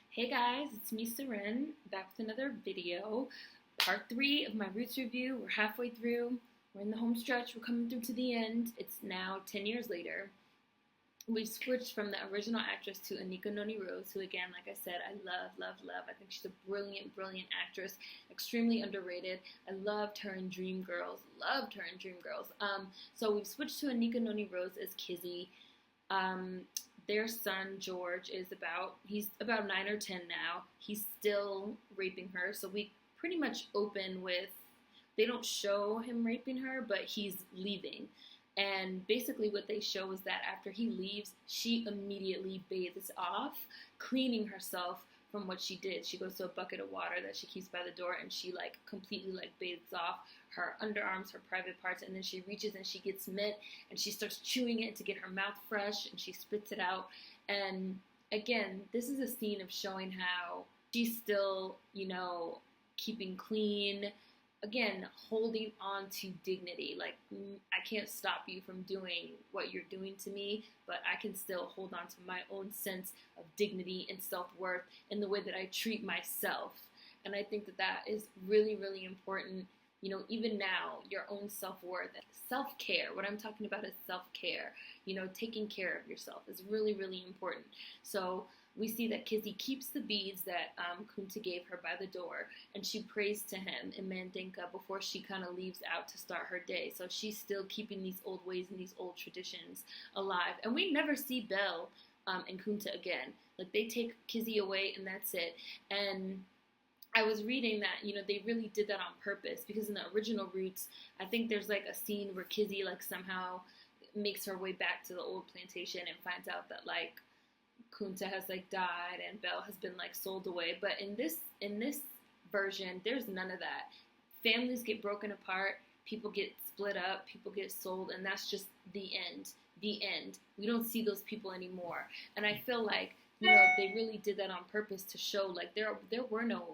Hey guys, it's me, Seren, back with another video. Part 3 of my Roots review. We're halfway through. We're in the home stretch. We're coming through to the end. It's now 10 years later. We've switched from the original actress to Anika Noni, who again, like I said, I love, love, love. I think she's a brilliant, brilliant actress, extremely underrated. I loved her in Dreamgirls. So we've switched to Anika Noni as Kizzy. Their son George he's about 9 or 10 now. He's still raping her, so we pretty much open with, they don't show him raping her, but he's leaving. And basically what they show is that after he leaves, she immediately bathes off, cleaning herself from what she did. She goes to a bucket of water that she keeps by the door, and she completely bathes off her underarms, her private parts, and then she reaches and she gets mint and she starts chewing it to get her mouth fresh, and she spits it out. And again, this is a scene of showing how she's still, keeping clean, again, holding on to dignity. I can't stop you from doing what you're doing to me, but I can still hold on to my own sense of dignity and self-worth in the way that I treat myself. And I think that is really, really important. Even now, your own self-worth, self-care. What I'm talking about is self-care. Taking care of yourself is really, really important. So we see that Kizzy keeps the beads that Kunta gave her by the door, and she prays to him in Mandinka before she kind of leaves out to start her day. So she's still keeping these old ways and these old traditions alive. And we never see Belle and Kunta again. They take Kizzy away and that's it. And I was reading that, they really did that on purpose, because in the original Roots, I think there's a scene where Kizzy somehow makes her way back to the old plantation and finds out that Kunta has died and Belle has been sold away. But in this version, there's none of that. Families get broken apart, people get split up, people get sold, and that's just the end. The end. We don't see those people anymore. And I feel they really did that on purpose to show there were no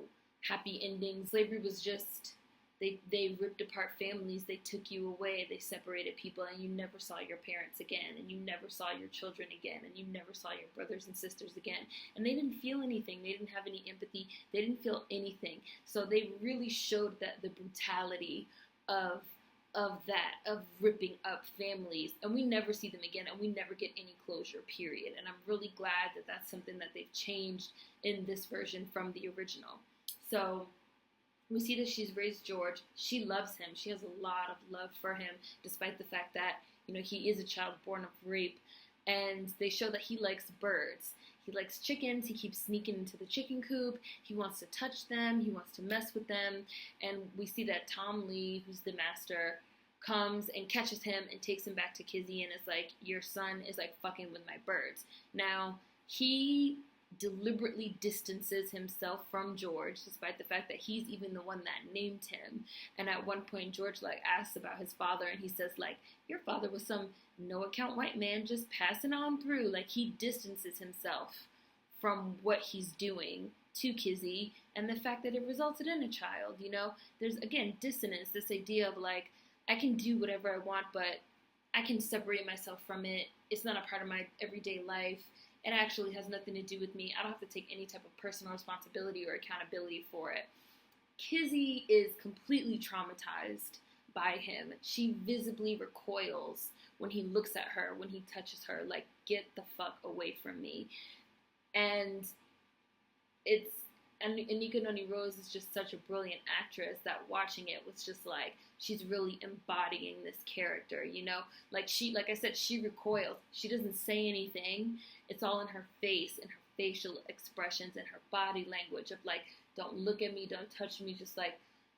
happy endings. Slavery was just, they ripped apart families, they took you away, they separated people, and you never saw your parents again, and you never saw your children again, and you never saw your brothers and sisters again. And they didn't feel anything, they didn't have any empathy, they didn't feel anything. So they really showed that the brutality of ripping up families, and we never see them again, and we never get any closure, period. And I'm really glad that that's something that they've changed in this version from the original. So we see that she's raised George. She loves him. She has a lot of love for him, despite the fact that, he is a child born of rape. And they show that he likes birds. He likes chickens. He keeps sneaking into the chicken coop. He wants to touch them. He wants to mess with them. And we see that Tom Lee, who's the master, comes and catches him and takes him back to Kizzy and is like, your son is fucking with my birds. Now, he deliberately distances himself from George, despite the fact that he's even the one that named him. And at one point, George asks about his father, and he says your father was some no-account white man just passing on through. He distances himself from what he's doing to Kizzy, and the fact that it resulted in a child. There's again dissonance, this idea of I can do whatever I want, but I can separate myself from it. It's not a part of my everyday life. It actually has nothing to do with me. I don't have to take any type of personal responsibility or accountability for it. Kizzy is completely traumatized by him. She visibly recoils when he looks at her, when he touches her, get the fuck away from me. And Anika Noni is just such a brilliant actress that watching it was just she's really embodying this character, like I said, she recoils. She doesn't say anything. It's all in her face and her facial expressions and her body language of don't look at me, don't touch me, just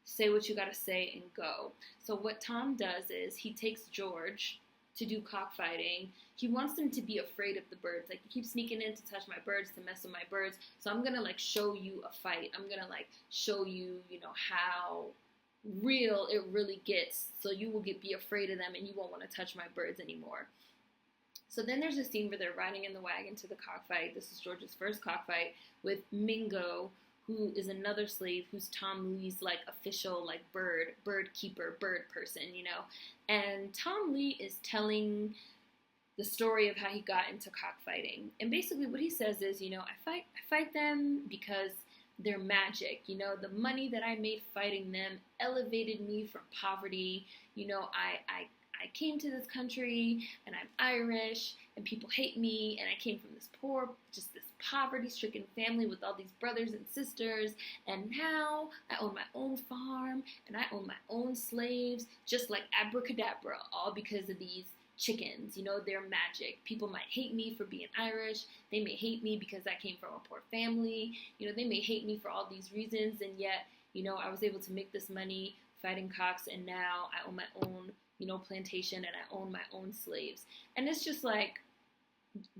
say what you gotta say and go. So what Tom does is he takes George to do cockfighting. He wants them to be afraid of the birds. You keep sneaking in to touch my birds, to mess with my birds. So I'm gonna show you a fight. I'm gonna show you, how real it really gets. So you will be afraid of them and you won't want to touch my birds anymore. So then there's a scene where they're riding in the wagon to the cockfight. This is George's first cockfight with Mingo, who is another slave who's Tom Lee's official bird keeper, bird person, And Tom Lee is telling the story of how he got into cockfighting. And basically what he says is, I fight them because they're magic. The money that I made fighting them elevated me from poverty. I came to this country and I'm Irish and people hate me, and I came from this poverty-stricken family with all these brothers and sisters, and now I own my own farm and I own my own slaves, just like abracadabra, all because of these chickens. They're magic. People might hate me for being Irish. They may hate me because I came from a poor family. They may hate me for all these reasons, and yet, I was able to make this money fighting cocks, and now I own my own, plantation, and I own my own slaves. And it's just like,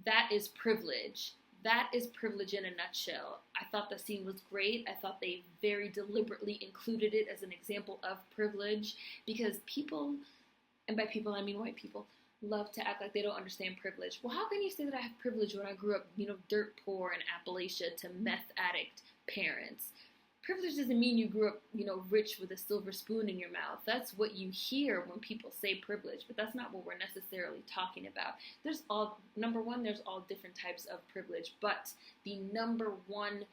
that is privilege. That is privilege in a nutshell. I thought the scene was great. I thought they very deliberately included it as an example of privilege, because people, and by people I mean white people, love to act like they don't understand privilege. Well, how can you say that I have privilege when I grew up, dirt poor in Appalachia to meth addict parents? Privilege doesn't mean you grew up, rich with a silver spoon in your mouth. That's what you hear when people say privilege, but that's not what we're necessarily talking about. Number one, there's all different types of privilege, but the number one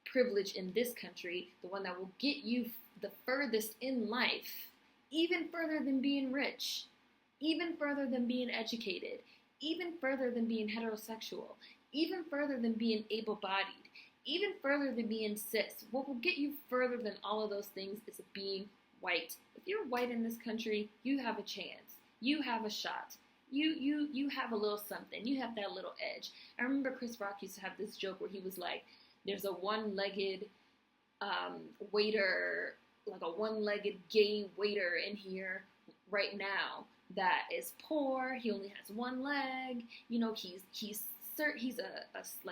privilege in this country, the one that will get you the furthest in life, even further than being rich, even further than being educated, even further than being heterosexual, even further than being able-bodied, even further than being cis. What will get you further than all of those things is being white. If you're white in this country, you have a chance. You have a shot. You have a little something. You have that little edge. I remember Chris Rock used to have this joke where he was like, there's a one-legged waiter, like a one-legged gay waiter in here right now that is poor. He only has one leg. He's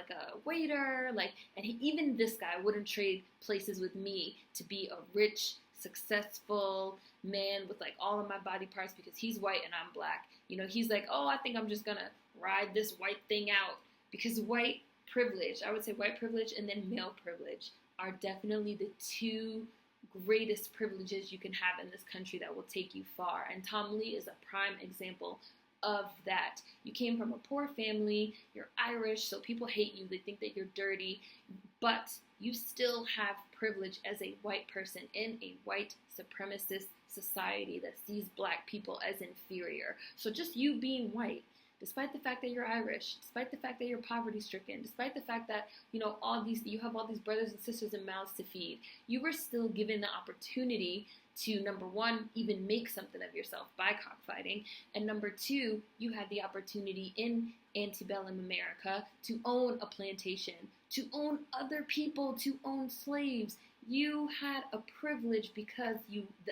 a waiter, and even this guy wouldn't trade places with me to be a rich, successful man with all of my body parts because he's white and I'm black. He's like, oh, I think I'm just gonna ride this white thing out, because white privilege, I would say white privilege and then male privilege are definitely the two greatest privileges you can have in this country that will take you far. And Tom Lee is a prime example of that. You came from a poor family, you're Irish, so people hate you, they think that you're dirty, but you still have privilege as a white person in a white supremacist society that sees black people as inferior. So just you being white, despite the fact that you're Irish, despite the fact that you're poverty-stricken, despite the fact that, you have all these brothers and sisters and mouths to feed, you were still given the opportunity to, number one, even make something of yourself by cockfighting, and number two, you had the opportunity in antebellum America to own a plantation, to own other people, to own slaves. You had a privilege because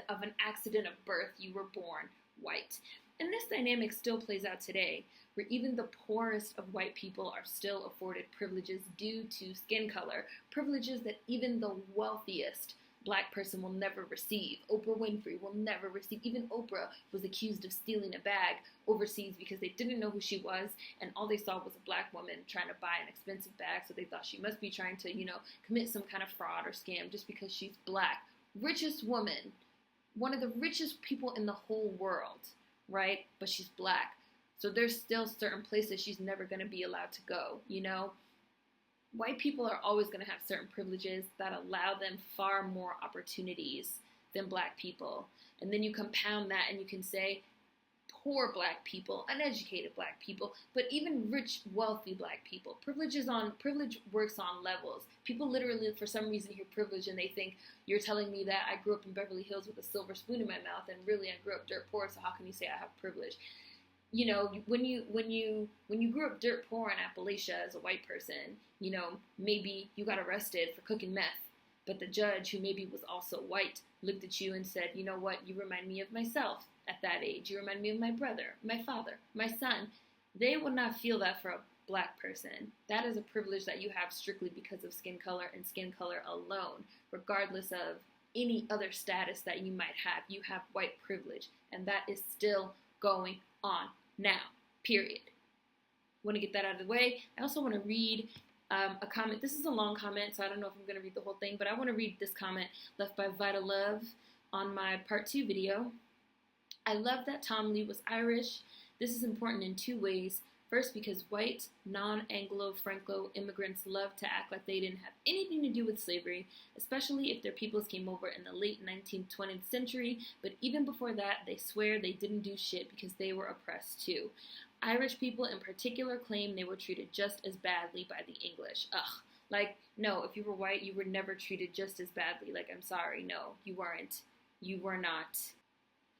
of an accident of birth, you were born white. And this dynamic still plays out today, where even the poorest of white people are still afforded privileges due to skin color, privileges that even the wealthiest black person will never receive. Oprah Winfrey will never receive. Even Oprah was accused of stealing a bag overseas because they didn't know who she was, and all they saw was a black woman trying to buy an expensive bag, so they thought she must be trying to, commit some kind of fraud or scam just because she's black. Richest woman, one of the richest people in the whole world, right? But she's black. So there's still certain places she's never going to be allowed to go, White people are always going to have certain privileges that allow them far more opportunities than black people. And then you compound that and you can say poor black people, uneducated black people, but even rich, wealthy black people. Privilege works on levels. People literally, for some reason, hear privilege and they think, you're telling me that I grew up in Beverly Hills with a silver spoon in my mouth, and really I grew up dirt poor, so how can you say I have privilege? When you grew up dirt poor in Appalachia as a white person, maybe you got arrested for cooking meth, but the judge, who maybe was also white, looked at you and said, you know what, you remind me of myself at that age. You remind me of my brother, my father, my son. They would not feel that for a black person. That is a privilege that you have strictly because of skin color and skin color alone, regardless of any other status that you might have. You have white privilege, and that is still going on now, period. Want to get that out of the way. I also want to read a comment. This is a long comment, so I don't know if I'm going to read the whole thing, but I want to read this comment left by Vital Love on my part 2 video. I love that Tom Lee was Irish, This is important in two ways. First, because white, non-Anglo-Franco immigrants love to act like they didn't have anything to do with slavery, especially if their peoples came over in the late 19th, 20th century, but even before that, they swear they didn't do shit because they were oppressed too. Irish people in particular claim they were treated just as badly by the English. Ugh. Like, no, if you were white, you were never treated just as badly. Like, I'm sorry, no, you weren't. You were not.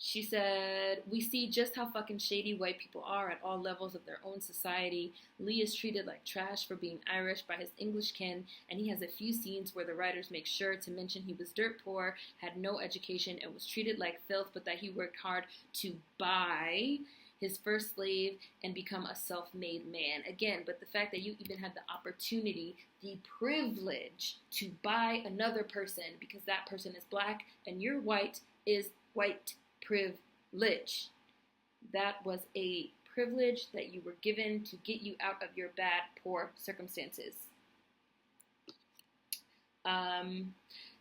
She said, we see just how fucking shady white people are at all levels of their own society. Lee is treated like trash for being Irish by his English kin, and he has a few scenes where the writers make sure to mention he was dirt poor, had no education, and was treated like filth, but that he worked hard to buy his first slave and become a self-made man. Again, but the fact that you even had the opportunity, the privilege to buy another person because that person is black and you're white is white privilege. That was a privilege that you were given to get you out of your bad, poor circumstances.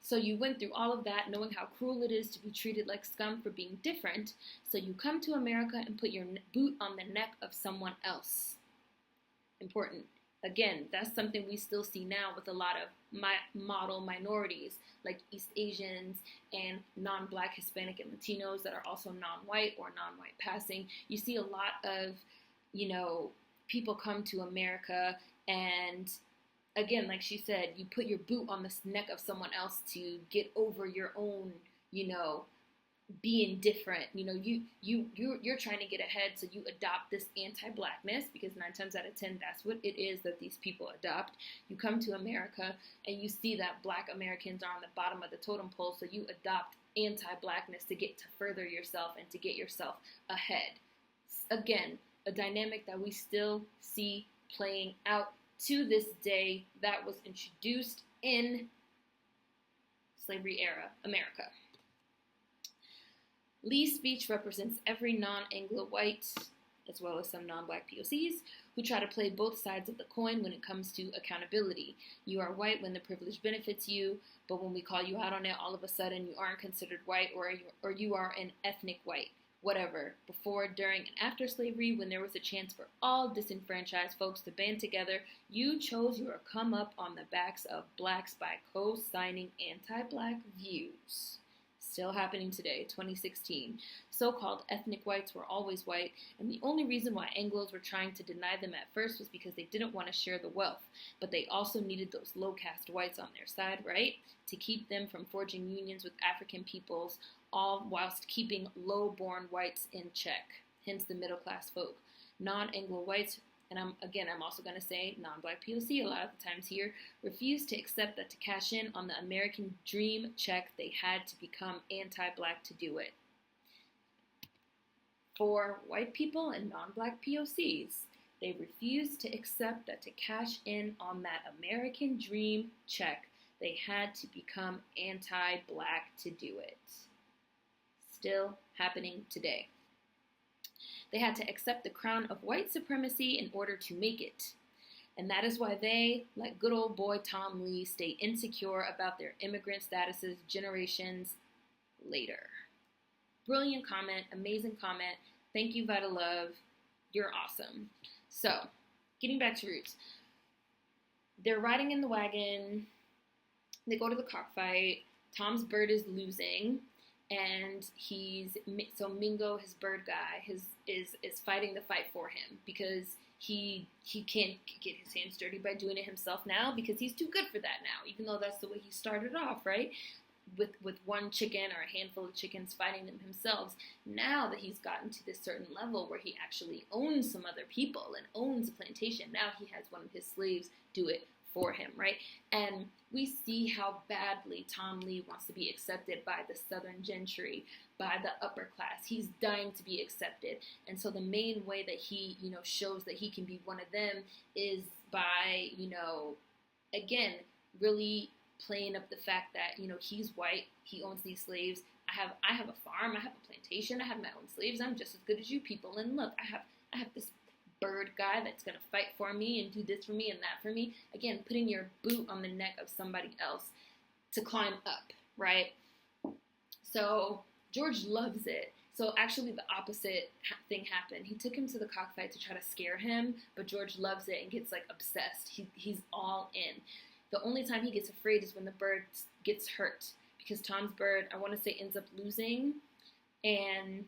So you went through all of that knowing how cruel it is to be treated like scum for being different. So you come to America and put your boot on the neck of someone else. Important. Again, that's something we still see now with a lot of model minorities like East Asians and non-black, Hispanic, and Latinos that are also non-white or non-white passing. You see a lot of, people come to America and, again, like she said, you put your boot on the neck of someone else to get over your own, being different. You're trying to get ahead, so you adopt this anti-blackness because 9 times out of 10, that's what it is that these people adopt. You come to America and you see that black Americans are on the bottom of the totem pole, so you adopt anti-blackness to get to further yourself and to get yourself ahead. Again, a dynamic that we still see playing out to this day that was introduced in slavery era America. Lee's speech represents every non-Anglo white, as well as some non-black POCs, who try to play both sides of the coin when it comes to accountability. You are white when the privilege benefits you, but when we call you out on it, all of a sudden you aren't considered white, or you are an ethnic white. Whatever. Before, during, and after slavery, when there was a chance for all disenfranchised folks to band together, you chose your come up on the backs of blacks by co-signing anti-black views. Still happening today, 2016. So-called ethnic whites were always white, and the only reason why Anglos were trying to deny them at first was because they didn't want to share the wealth, but they also needed those low-caste whites on their side, right? To keep them from forging unions with African peoples, all whilst keeping low-born whites in check, hence the middle-class folk. Non-Anglo whites, and I'm also going to say non-black POC a lot of the times here, refused to accept that to cash in on the American dream check, they had to become anti-black to do it. For white people and non-black POCs, they refused to accept that to cash in on that American dream check, they had to become anti-black to do it. Still happening today. They had to accept the crown of white supremacy in order to make it. And that is why they, like good old boy Tom Lee, stay insecure about their immigrant statuses generations later. Brilliant comment, amazing comment. Thank you, Vita Love. You're awesome. So, getting back to Roots. They're riding in the wagon. They go to the cockfight. Tom's bird is losing. And Mingo, his bird guy, is fighting the fight for him because he can't get his hands dirty by doing it himself now because he's too good for that now, even though that's the way he started off, right? With one chicken or a handful of chickens fighting them himself. Now that he's gotten to this certain level where he actually owns some other people and owns a plantation, now he has one of his slaves do it for him, right? And we see how badly Tom Lee wants to be accepted by the Southern gentry, by the upper class. He's dying to be accepted. And so the main way that he, shows that he can be one of them is by, again, really playing up the fact that, he's white, he owns these slaves. I have a farm, I have a plantation, I have my own slaves. I'm just as good as you people. And look, I have this bird guy that's going to fight for me and do this for me and that for me. Again, putting your boot on the neck of somebody else to climb up, right? So George loves it. So actually the opposite thing happened. He took him to the cockfight to try to scare him, but George loves it and gets like obsessed. He's all in. The only time he gets afraid is when the bird gets hurt, because Tom's bird, I want to say, ends up losing, and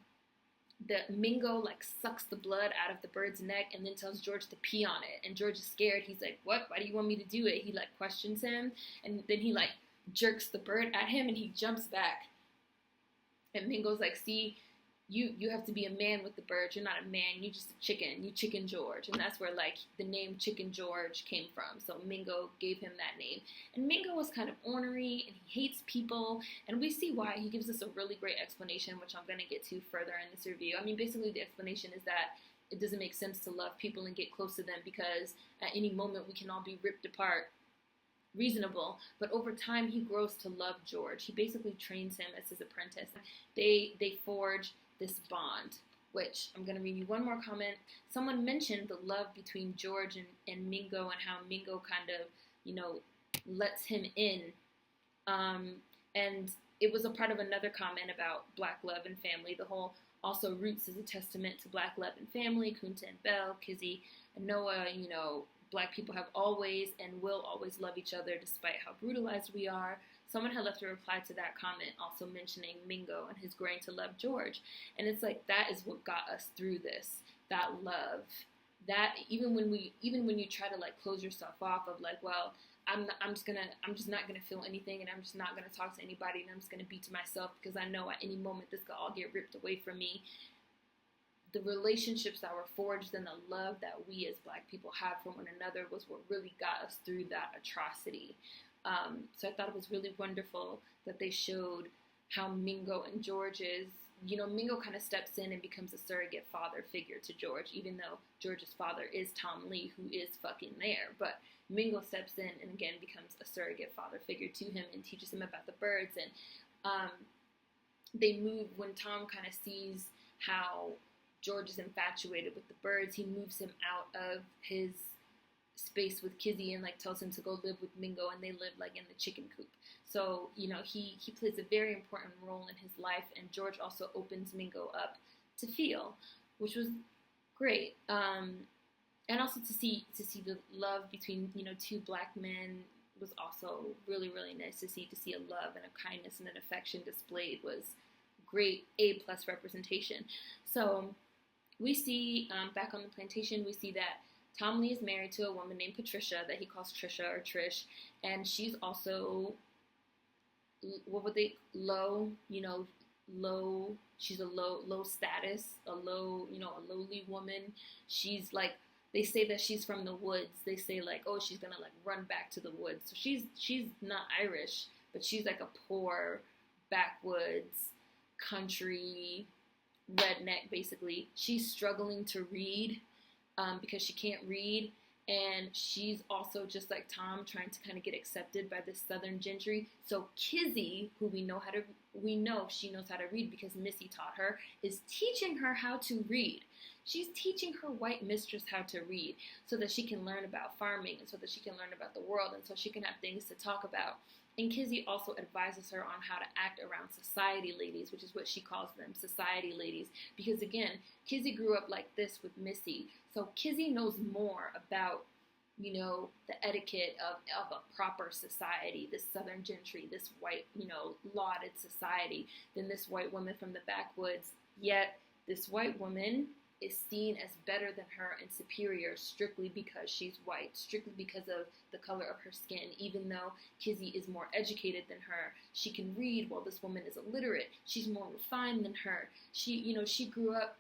the Mingo like sucks the blood out of the bird's neck and then tells George to pee on it. And George is scared. He's like, what? Why do you want me to do it? He like questions him, and then he like jerks the bird at him and he jumps back. And Mingo's like, see, you have to be a man with the bird. You're not a man. You're just a chicken. You Chicken George. And that's where like the name Chicken George came from. So Mingo gave him that name. And Mingo was kind of ornery and he hates people. And we see why. He gives us a really great explanation, which I'm going to get to further in this review. I mean, basically the explanation is that it doesn't make sense to love people and get close to them because at any moment we can all be ripped apart. Reasonable, but over time he grows to love George. He basically trains him as his apprentice. They forge this bond, which I'm going to read you one more comment. Someone mentioned the love between George and Mingo and how Mingo kind of, you know, lets him in. And it was a part of another comment about black love and family. The whole also Roots is a testament to black love and family. Kunta and Belle, Kizzy and Noah, you know, black people have always and will always love each other despite how brutalized we are. Someone had left a reply to that comment also mentioning Mingo and his growing to love George. And it's like, that is what got us through this, that love. That even when you try to like close yourself off of like, well, I'm just not gonna feel anything and I'm just not gonna talk to anybody and I'm just gonna be to myself because I know at any moment this could all get ripped away from me. The relationships that were forged and the love that we as black people have for one another was what really got us through that atrocity. So I thought it was really wonderful that they showed how Mingo and George is, you know, Mingo kind of steps in and becomes a surrogate father figure to George, even though George's father is Tom Lee, who is fucking there. But Mingo steps in and again becomes a surrogate father figure to him and teaches him about the birds. And they move, when Tom kind of sees how George is infatuated with the birds, he moves him out of his space with Kizzy and like tells him to go live with Mingo, and they live like in the chicken coop. So, you know, he plays a very important role in his life, and George also opens Mingo up to feel, which was great. And also to see the love between, you know, two black men was also really, really nice to see a love and a kindness and an affection displayed was great A+ representation. So we see back on the plantation, we see that Tom Lee is married to a woman named Patricia that he calls Trisha or Trish, and she's also low status, a lowly woman. She's like, they say that she's from the woods. They say like, oh, she's gonna like run back to the woods. So she's not Irish, but she's like a poor backwoods country redneck basically. She's struggling to read because she can't read, and she's also just like Tom trying to kind of get accepted by this southern gentry. So Kizzy, who we know she knows how to read because Missy taught her, is teaching her how to read. She's teaching her white mistress how to read so that she can learn about farming and so that she can learn about the world and so she can have things to talk about. And Kizzy also advises her on how to act around society ladies, which is what she calls them, society ladies. Because again, Kizzy grew up like this with Missy. So Kizzy knows more about, you know, the etiquette of a proper society, this southern gentry, this white, you know, lauded society, than this white woman from the backwoods. Yet this white woman is seen as better than her and superior strictly because she's white, strictly because of the color of her skin. Even though Kizzy is more educated than her, she can read while this woman is illiterate. She's more refined than her. She grew up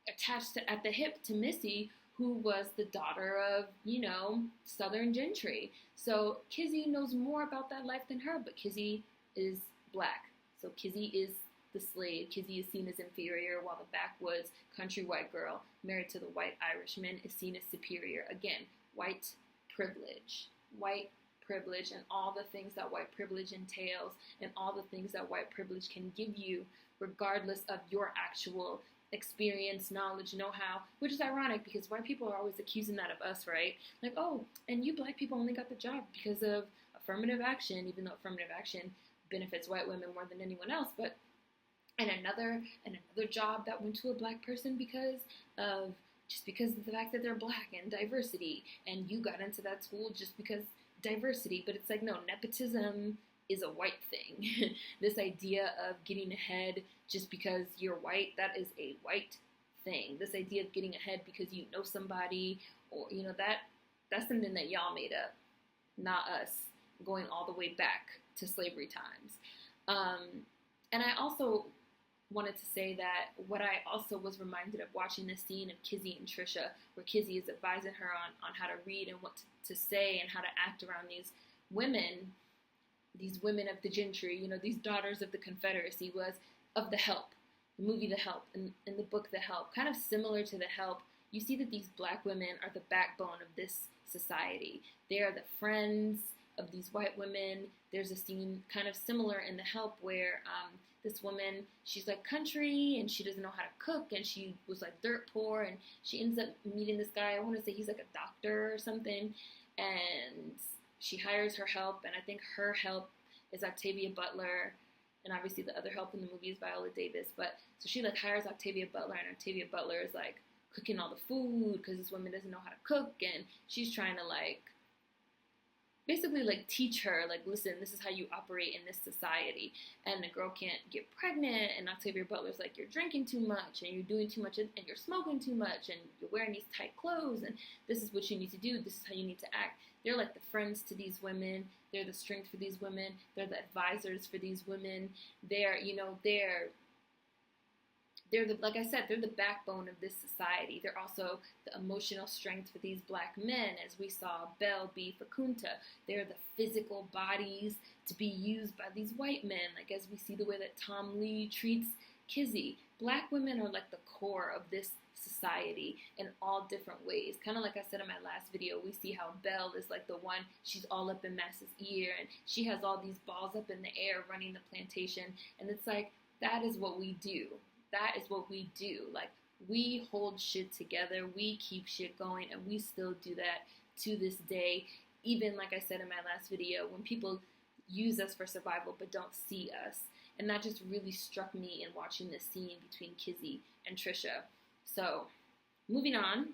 attached at the hip to Missy, who was the daughter of, you know, southern gentry. So Kizzy knows more about that life than her, but Kizzy is black. So Kizzy is the slave. Kizzy is seen as inferior, while the backwoods country white girl married to the white Irishman is seen as superior. Again, white privilege, and all the things that white privilege entails, and all the things that white privilege can give you, regardless of your actual experience, knowledge, know-how, which is ironic because white people are always accusing that of us, right? Like, oh, and you black people only got the job because of affirmative action, even though affirmative action benefits white women more than anyone else. But and another job that went to a black person because of the fact that they're black and diversity, and you got into that school just because diversity. But it's like, no, nepotism is a white thing. This idea of getting ahead just because you're white, that is a white thing. This idea of getting ahead because you know somebody, or that's something that y'all made up, not us, going all the way back to slavery times. And I also wanted to say that what I also was reminded of watching the scene of Kizzy and Trisha, where Kizzy is advising her on how to read and what to say and how to act around these women of the gentry, these daughters of the Confederacy, was of The Help, the movie The Help, and the book The Help. Kind of similar to The Help, you see that these black women are the backbone of this society. They are the friends of these white women. There's a scene kind of similar in The Help where this woman, she's like country and she doesn't know how to cook, and she was like dirt poor, and she ends up meeting this guy. I want to say he's like a doctor or something, and she hires her help, and I think her help is Octavia Butler, and obviously the other help in the movie is Viola Davis. But so she like hires Octavia Butler, and Octavia Butler is like cooking all the food because this woman doesn't know how to cook, and she's trying to like basically like teach her, like, listen, this is how you operate in this society. And the girl can't get pregnant, and Octavia Butler's like, you're drinking too much, and you're doing too much, and you're smoking too much, and you're wearing these tight clothes, and this is what you need to do, this is how you need to act. They're like the friends to these women. They're the strength for these women. They're the advisors for these women. They're the, like I said, they're the backbone of this society. They're also the emotional strength for these black men, as we saw Belle be for Kunta. They're the physical bodies to be used by these white men, like as we see the way that Tom Lee treats Kizzy. Black women are like the core of this society in all different ways. Kind of like I said in my last video, we see how Belle is like the one, she's all up in Mass's ear, and she has all these balls up in the air running the plantation, and it's like, that is what we do. That is what we do. Like, we hold shit together, we keep shit going, and we still do that to this day. Even, like I said in my last video, when people use us for survival but don't see us. And that just really struck me in watching this scene between Kizzy and Trisha. So, moving on.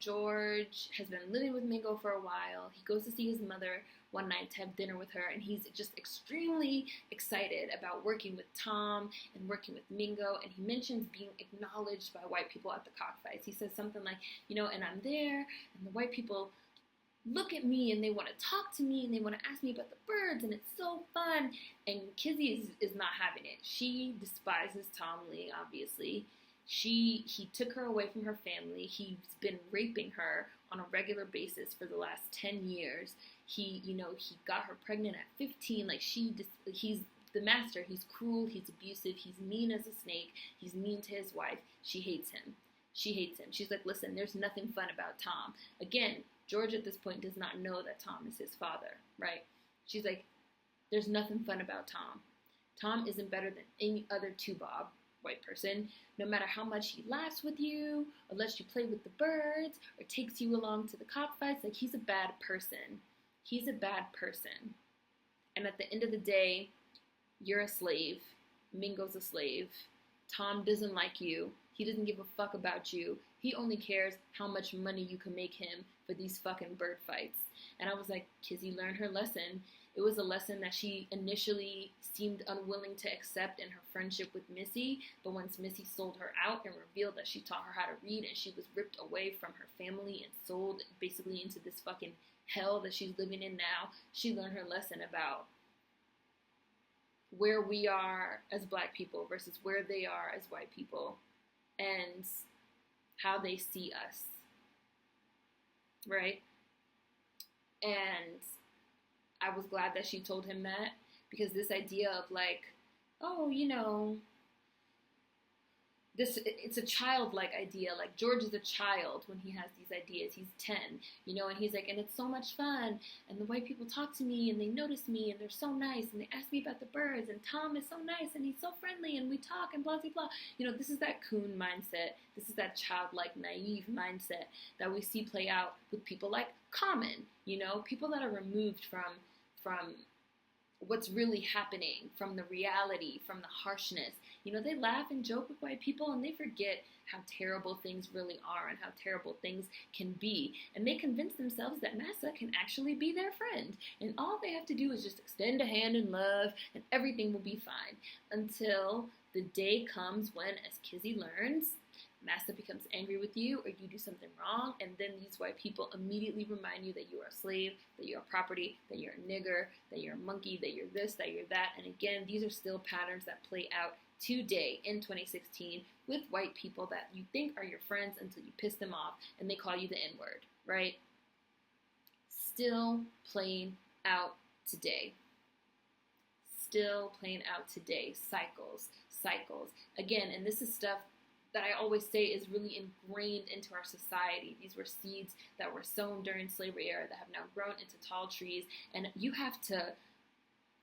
George has been living with Mingo for a while. He goes to see his mother one night to have dinner with her, and he's just extremely excited about working with Tom and working with Mingo, and he mentions being acknowledged by white people at the cockfights. He says something like, and I'm there, and the white people look at me, and they want to talk to me, and they want to ask me about the birds, and it's so fun. And Kizzy is not having it. She despises Tom Lee, obviously. He took her away from her family. He's been raping her on a regular basis for the last 10 years. He got her pregnant at 15. Like, he's the master. He's cruel. He's abusive. He's mean as a snake. He's mean to his wife. She hates him. She's like, listen, there's nothing fun about Tom. Again, George at this point does not know that Tom is his father, right? She's like, there's nothing fun about Tom. Tom isn't better than any other two-bob white person. No matter how much he laughs with you, or lets you play with the birds, or takes you along to the cockfights, like, he's a bad person. He's a bad person. And at the end of the day, you're a slave. Mingo's a slave. Tom doesn't like you. He doesn't give a fuck about you. He only cares how much money you can make him for these fucking bird fights. And I was like, Kizzy learned her lesson. It was a lesson that she initially seemed unwilling to accept in her friendship with Missy, but once Missy sold her out and revealed that she taught her how to read, and she was ripped away from her family and sold basically into this fucking hell that she's living in now, she learned her lesson about where we are as black people versus where they are as white people, and how they see us, right? And I was glad that she told him that, because this idea of like, oh, it's a childlike idea. Like, George is a child when he has these ideas. He's 10, and he's like, and it's so much fun, and the white people talk to me, and they notice me, and they're so nice, and they ask me about the birds, and Tom is so nice, and he's so friendly, and we talk, and blah, blah, blah. This is that coon mindset. This is that childlike, naive mindset that we see play out with people like Common, people that are removed from what's really happening, from the reality, from the harshness. You know, they laugh and joke with white people and they forget how terrible things really are and how terrible things can be. And they convince themselves that massa can actually be their friend. And all they have to do is just extend a hand in love and everything will be fine. Until the day comes when, as Kizzy learns, massa becomes angry with you or you do something wrong, and then these white people immediately remind you that you are a slave, that you're a property, that you're a nigger, that you're a monkey, that you're this, that you're that. And again, these are still patterns that play out today in 2016 with white people that you think are your friends until you piss them off and they call you the N-word, right? Still playing out today. Still playing out today. Cycles. Again, and this is stuff that I always say is really ingrained into our society. These were seeds that were sown during slavery era that have now grown into tall trees. And you have to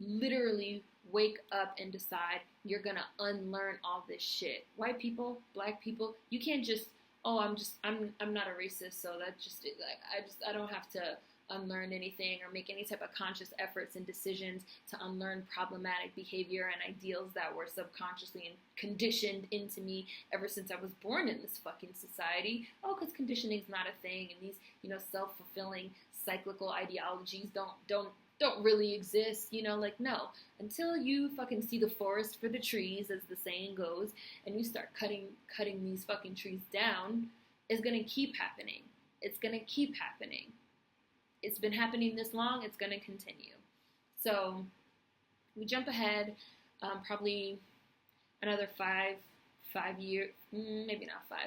literally wake up and decide you're going to unlearn all this shit. White people, black people, you can't just, oh, I'm not a racist, so that just, like, I don't have to unlearn anything or make any type of conscious efforts and decisions to unlearn problematic behavior and ideals that were subconsciously and conditioned into me ever since I was born in this fucking society. Oh, because conditioning is not a thing, and these, you know, self-fulfilling cyclical ideologies don't really exist, you know, like, no. Until you fucking see the forest for the trees, as the saying goes, and you start cutting these fucking trees down, it's gonna keep happening. It's gonna keep happening. It's been happening this long, it's going to continue. So we jump ahead probably another 5 years, maybe not 5,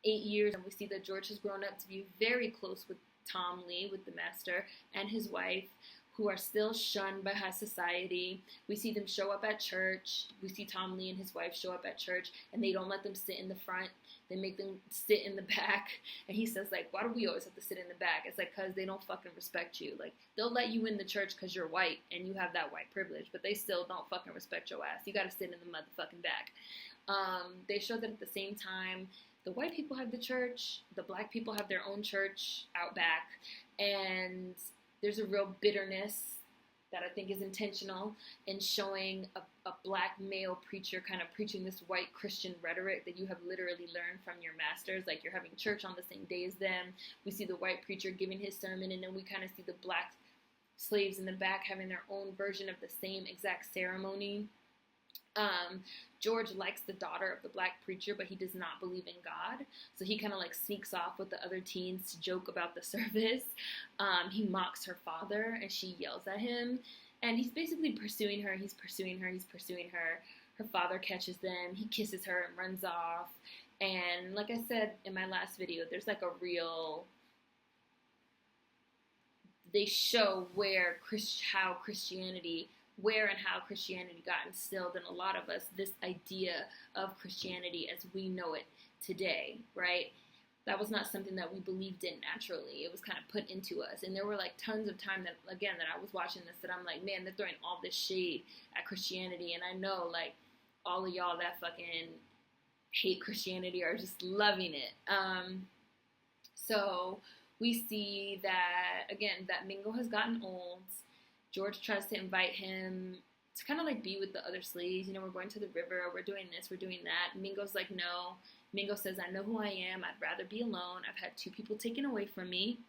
8 years, and we see that George has grown up to be very close with Tom Lee, with the master, and his wife, who are still shunned by high society. We see them show up at church. We see Tom Lee and his wife show up at church, and they don't let them sit in the front. They make them sit in the back. And he says, like, why do we always have to sit in the back? It's like, because they don't fucking respect you. Like, they'll let you in the church because you're white and you have that white privilege, but they still don't fucking respect your ass. You got to sit in the motherfucking back. They show that at the same time, the white people have the church, the black people have their own church out back, and there's a real bitterness that I think is intentional in showing a black male preacher kind of preaching this white Christian rhetoric that you have literally learned from your masters. Like, you're having church on the same day as them. We see the white preacher giving his sermon, and then we kind of see the black slaves in the back having their own version of the same exact ceremony. George likes the daughter of the black preacher, but he does not believe in God. So he kind of like sneaks off with the other teens to joke about the service. He mocks her father and she yells at him. And he's basically pursuing her. He's pursuing her. Her father catches them. He kisses her and runs off. And like I said in my last video, there's like a real... They show how Christianity got instilled in a lot of us, this idea of Christianity as we know it today, right? That was not something that we believed in naturally. It was kind of put into us. And there were like tons of time that I was watching this that I'm like, man, they're throwing all this shade at Christianity. And I know like all of y'all that fucking hate Christianity are just loving it. So we see that, again, that Mingo has gotten old. George tries to invite him to kind of like be with the other slaves. You know, we're going to the river, we're doing this, we're doing that. Mingo's like, no. Mingo says, I know who I am. I'd rather be alone. I've had 2 people taken away from me.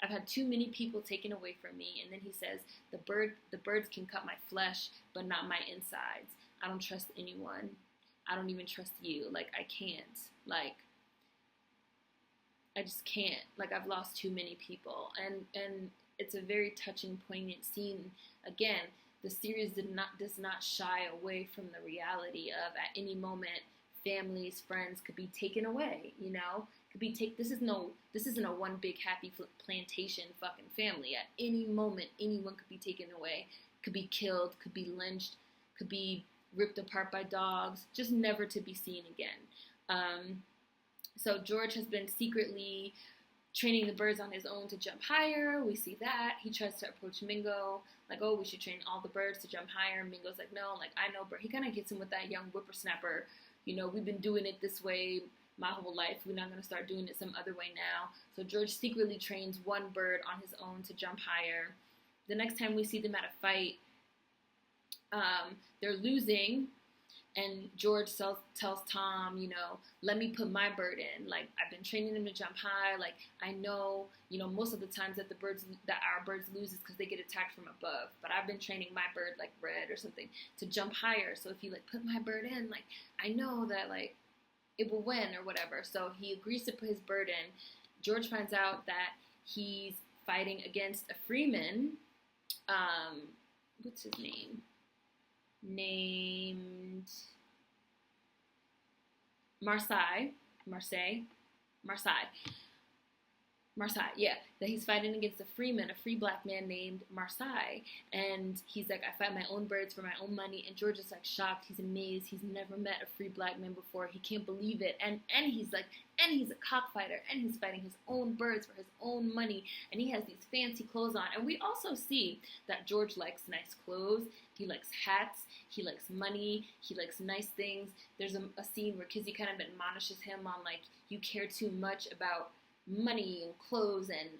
I've had too many people taken away from me. And then he says, the birds can cut my flesh, but not my insides. I don't trust anyone. I don't even trust you. Like, I can't. Like, I just can't. Like, I've lost too many people. And it's a very touching, poignant scene. Again, the series does not shy away from the reality of at any moment families, friends could be taken away. You know, this isn't a one big happy plantation fucking family. At any moment, anyone could be taken away, could be killed, could be lynched, could be ripped apart by dogs, just never to be seen again. So George has been secretly training the birds on his own to jump higher. We see that. He tries to approach Mingo, like, oh, we should train all the birds to jump higher. Mingo's like, no, like, I know, but he kind of gets him with that young whippersnapper. You know, we've been doing it this way my whole life. We're not going to start doing it some other way now. So George secretly trains one bird on his own to jump higher. The next time we see them at a fight, They're losing, and George tells Tom, let me put my bird in. Like, I've been training him to jump high. Like, I know, most of the times that our birds lose is because they get attacked from above. But I've been training my bird, like Red or something, to jump higher. So if you like put my bird in, like, I know that like it will win or whatever. So he agrees to put his bird in. George finds out that he's fighting against a freeman. What's his name? Named Marseille, yeah, that he's fighting against a freeman, a free black man named Marseille, and he's like, I fight my own birds for my own money, and George is like shocked, he's amazed, he's never met a free black man before, he can't believe it, and he's like, and he's a cockfighter, and he's fighting his own birds for his own money, and he has these fancy clothes on, and we also see that George likes nice clothes, he likes hats, he likes money, he likes nice things. There's a scene where Kizzy kind of admonishes him on like, you care too much about money and clothes and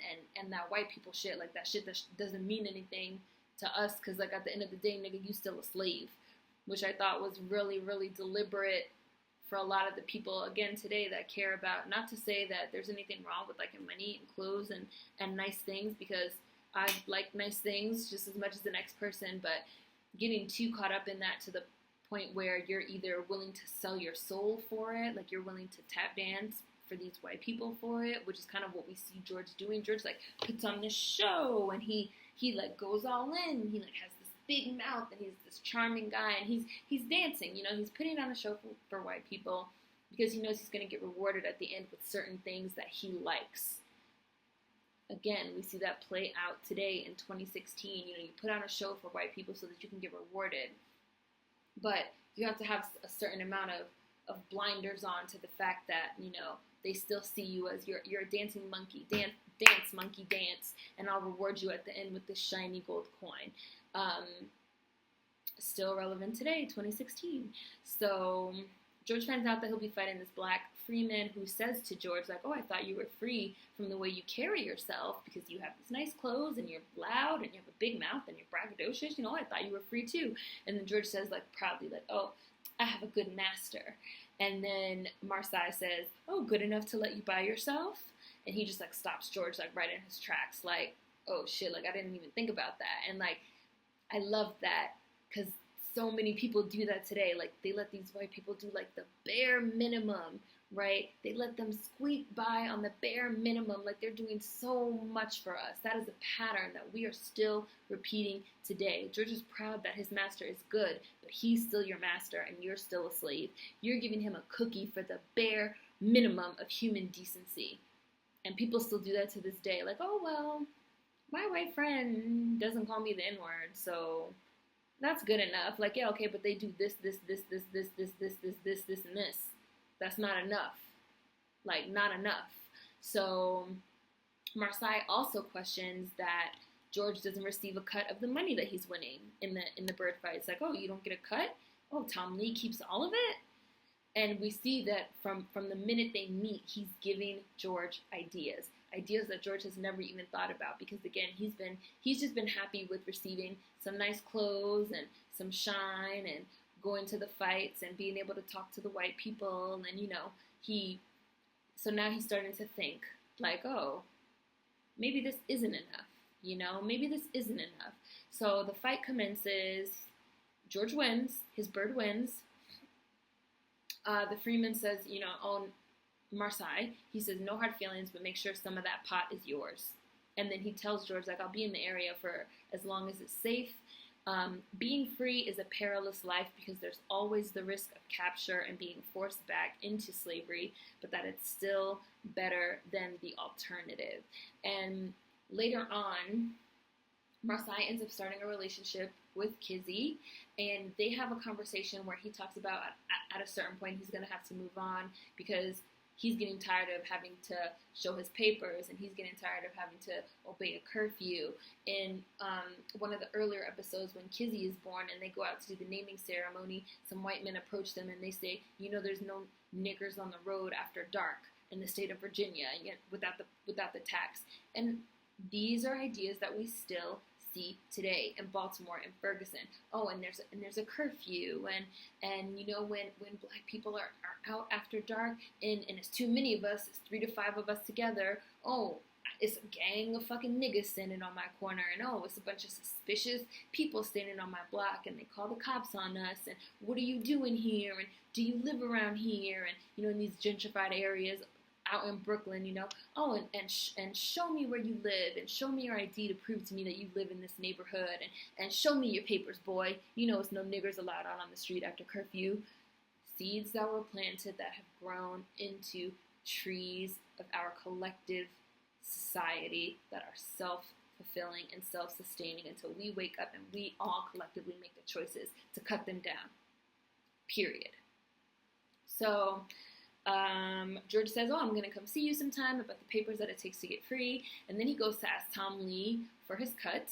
that white people shit, like that shit that doesn't mean anything to us, because like at the end of the day, nigga, you still a slave, which I thought was really, really deliberate for a lot of the people, again, today that care about, not to say that there's anything wrong with like money and clothes and nice things, because I like nice things just as much as the next person, but getting too caught up in that to the point where you're either willing to sell your soul for it, like you're willing to tap dance for these white people for it, which is kind of what we see George doing. George like puts on this show and he like goes all in. He like has this big mouth and he's this charming guy and he's dancing. He's putting on a show for white people because he knows he's going to get rewarded at the end with certain things that he likes. Again, we see that play out today in 2016. You put on a show for white people so that you can get rewarded. But you have to have a certain amount of blinders on to the fact that, they still see you as you're a dancing monkey. Dance, monkey, dance. And I'll reward you at the end with this shiny gold coin. Still relevant today, 2016. So George finds out that he'll be fighting this black freeman who says to George, like, oh, I thought you were free from the way you carry yourself because you have these nice clothes and you're loud and you have a big mouth and you're braggadocious. I thought you were free too. And then George says, like, proudly, like, oh, I have a good master. And then Marseille says, oh, good enough to let you by yourself? And he just, like, stops George, like, right in his tracks, like, oh, shit, like, I didn't even think about that. And, like, I love that because so many people do that today. Like, they let these white people do, like, the bare minimum, right? They let them squeak by on the bare minimum, like they're doing so much for us. That is a pattern that we are still repeating today. George is proud that his master is good, but he's still your master and you're still a slave. You're giving him a cookie for the bare minimum of human decency. And people still do that to this day. Like, oh, well, my white friend doesn't call me the N-word, so that's good enough. Like, yeah, okay, but they do this, and this. That's not enough. Like, not enough. So Marseille also questions that George doesn't receive a cut of the money that he's winning in the bird fight. It's like, oh, you don't get a cut? Oh, Tom Lee keeps all of it? And we see that from the minute they meet, he's giving George ideas that George has never even thought about, because again, he's just been happy with receiving some nice clothes and some shine and going to the fights and being able to talk to the white people, and so now he's starting to think like, oh, maybe this isn't enough, maybe this isn't enough. So the fight commences, George wins, his bird wins. The freeman says, oh, Marseille, he says, no hard feelings, but make sure some of that pot is yours. And then he tells George, like, I'll be in the area for as long as it's safe. Being free is a perilous life because there's always the risk of capture and being forced back into slavery, but that it's still better than the alternative. And later on, Marseille ends up starting a relationship with Kizzy, and they have a conversation where he talks about at a certain point he's going to have to move on because he's getting tired of having to show his papers, and he's getting tired of having to obey a curfew. In one of the earlier episodes, when Kizzy is born and they go out to do the naming ceremony, some white men approach them and they say, there's no niggers on the road after dark in the state of Virginia, without the tax. And these are ideas that we still see see today in Baltimore and Ferguson. Oh, and there's a curfew, and you know, when black people are out after dark, and it's too many of us, it's 3 to 5 of us together. Oh, it's a gang of fucking niggas standing on my corner, and oh, it's a bunch of suspicious people standing on my block, and they call the cops on us, and what are you doing here, and do you live around here, and you know, in these gentrified areas out in Brooklyn, you know, oh, and show me where you live, and show me your ID to prove to me that you live in this neighborhood, and show me your papers, boy. You know, it's no niggers allowed out on the street after curfew. Seeds that were planted that have grown into trees of our collective society that are self-fulfilling and self-sustaining until we wake up and we all collectively make the choices to cut them down. Period. So George says, oh, I'm going to come see you sometime about the papers that it takes to get free. And then he goes to ask Tom Lee for his cut.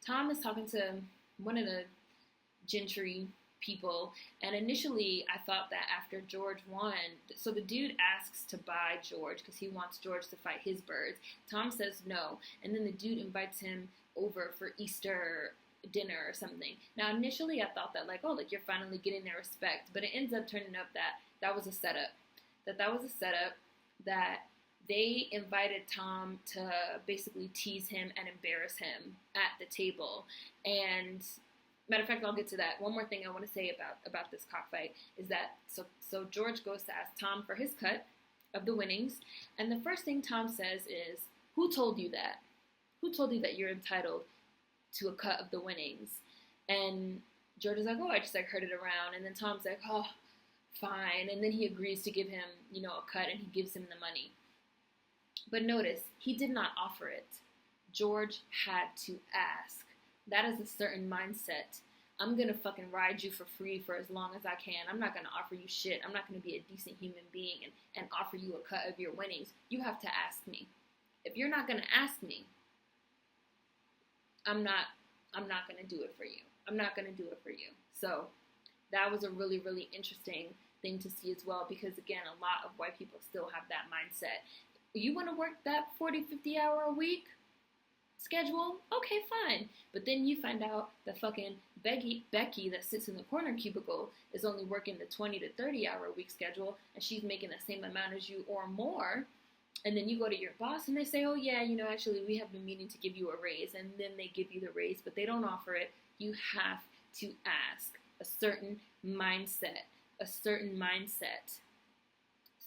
Tom is talking to one of the gentry people, and initially I thought that after George won, so the dude asks to buy George because he wants George to fight his birds. Tom says no, and then the dude invites him over for Easter dinner or something. Now initially I thought that like, oh, like you're finally getting their respect, but it ends up turning up that was a setup. That was a setup, that they invited Tom to basically tease him and embarrass him at the table. And matter of fact, I'll get to that. One more thing I want to say about this cockfight is that so George goes to ask Tom for his cut of the winnings, and the first thing Tom says is, "Who told you that? Who told you that you're entitled to a cut of the winnings?" And George is like, "Oh, I just like heard it around." And then Tom's like, "Oh, fine." And then he agrees to give him, you know, a cut, and he gives him the money. But notice, he did not offer it. George had to ask. That is a certain mindset. I'm going to fucking ride you for free for as long as I can. I'm not going to offer you shit. I'm not going to be a decent human being and offer you a cut of your winnings. You have to ask me. If you're not going to ask me, I'm not going to do it for you. I'm not going to do it for you. So that was a really, really interesting thing to see as well, because again, a lot of white people still have that mindset. You want to work that 40, 50 hour a week schedule? Okay, fine. But then you find out that fucking Becky that sits in the corner cubicle is only working the 20 to 30 hour a week schedule, and she's making the same amount as you or more. And then you go to your boss and they say, oh yeah, you know, actually we have been meaning to give you a raise, and then they give you the raise, but they don't offer it. You have to ask. A certain mindset.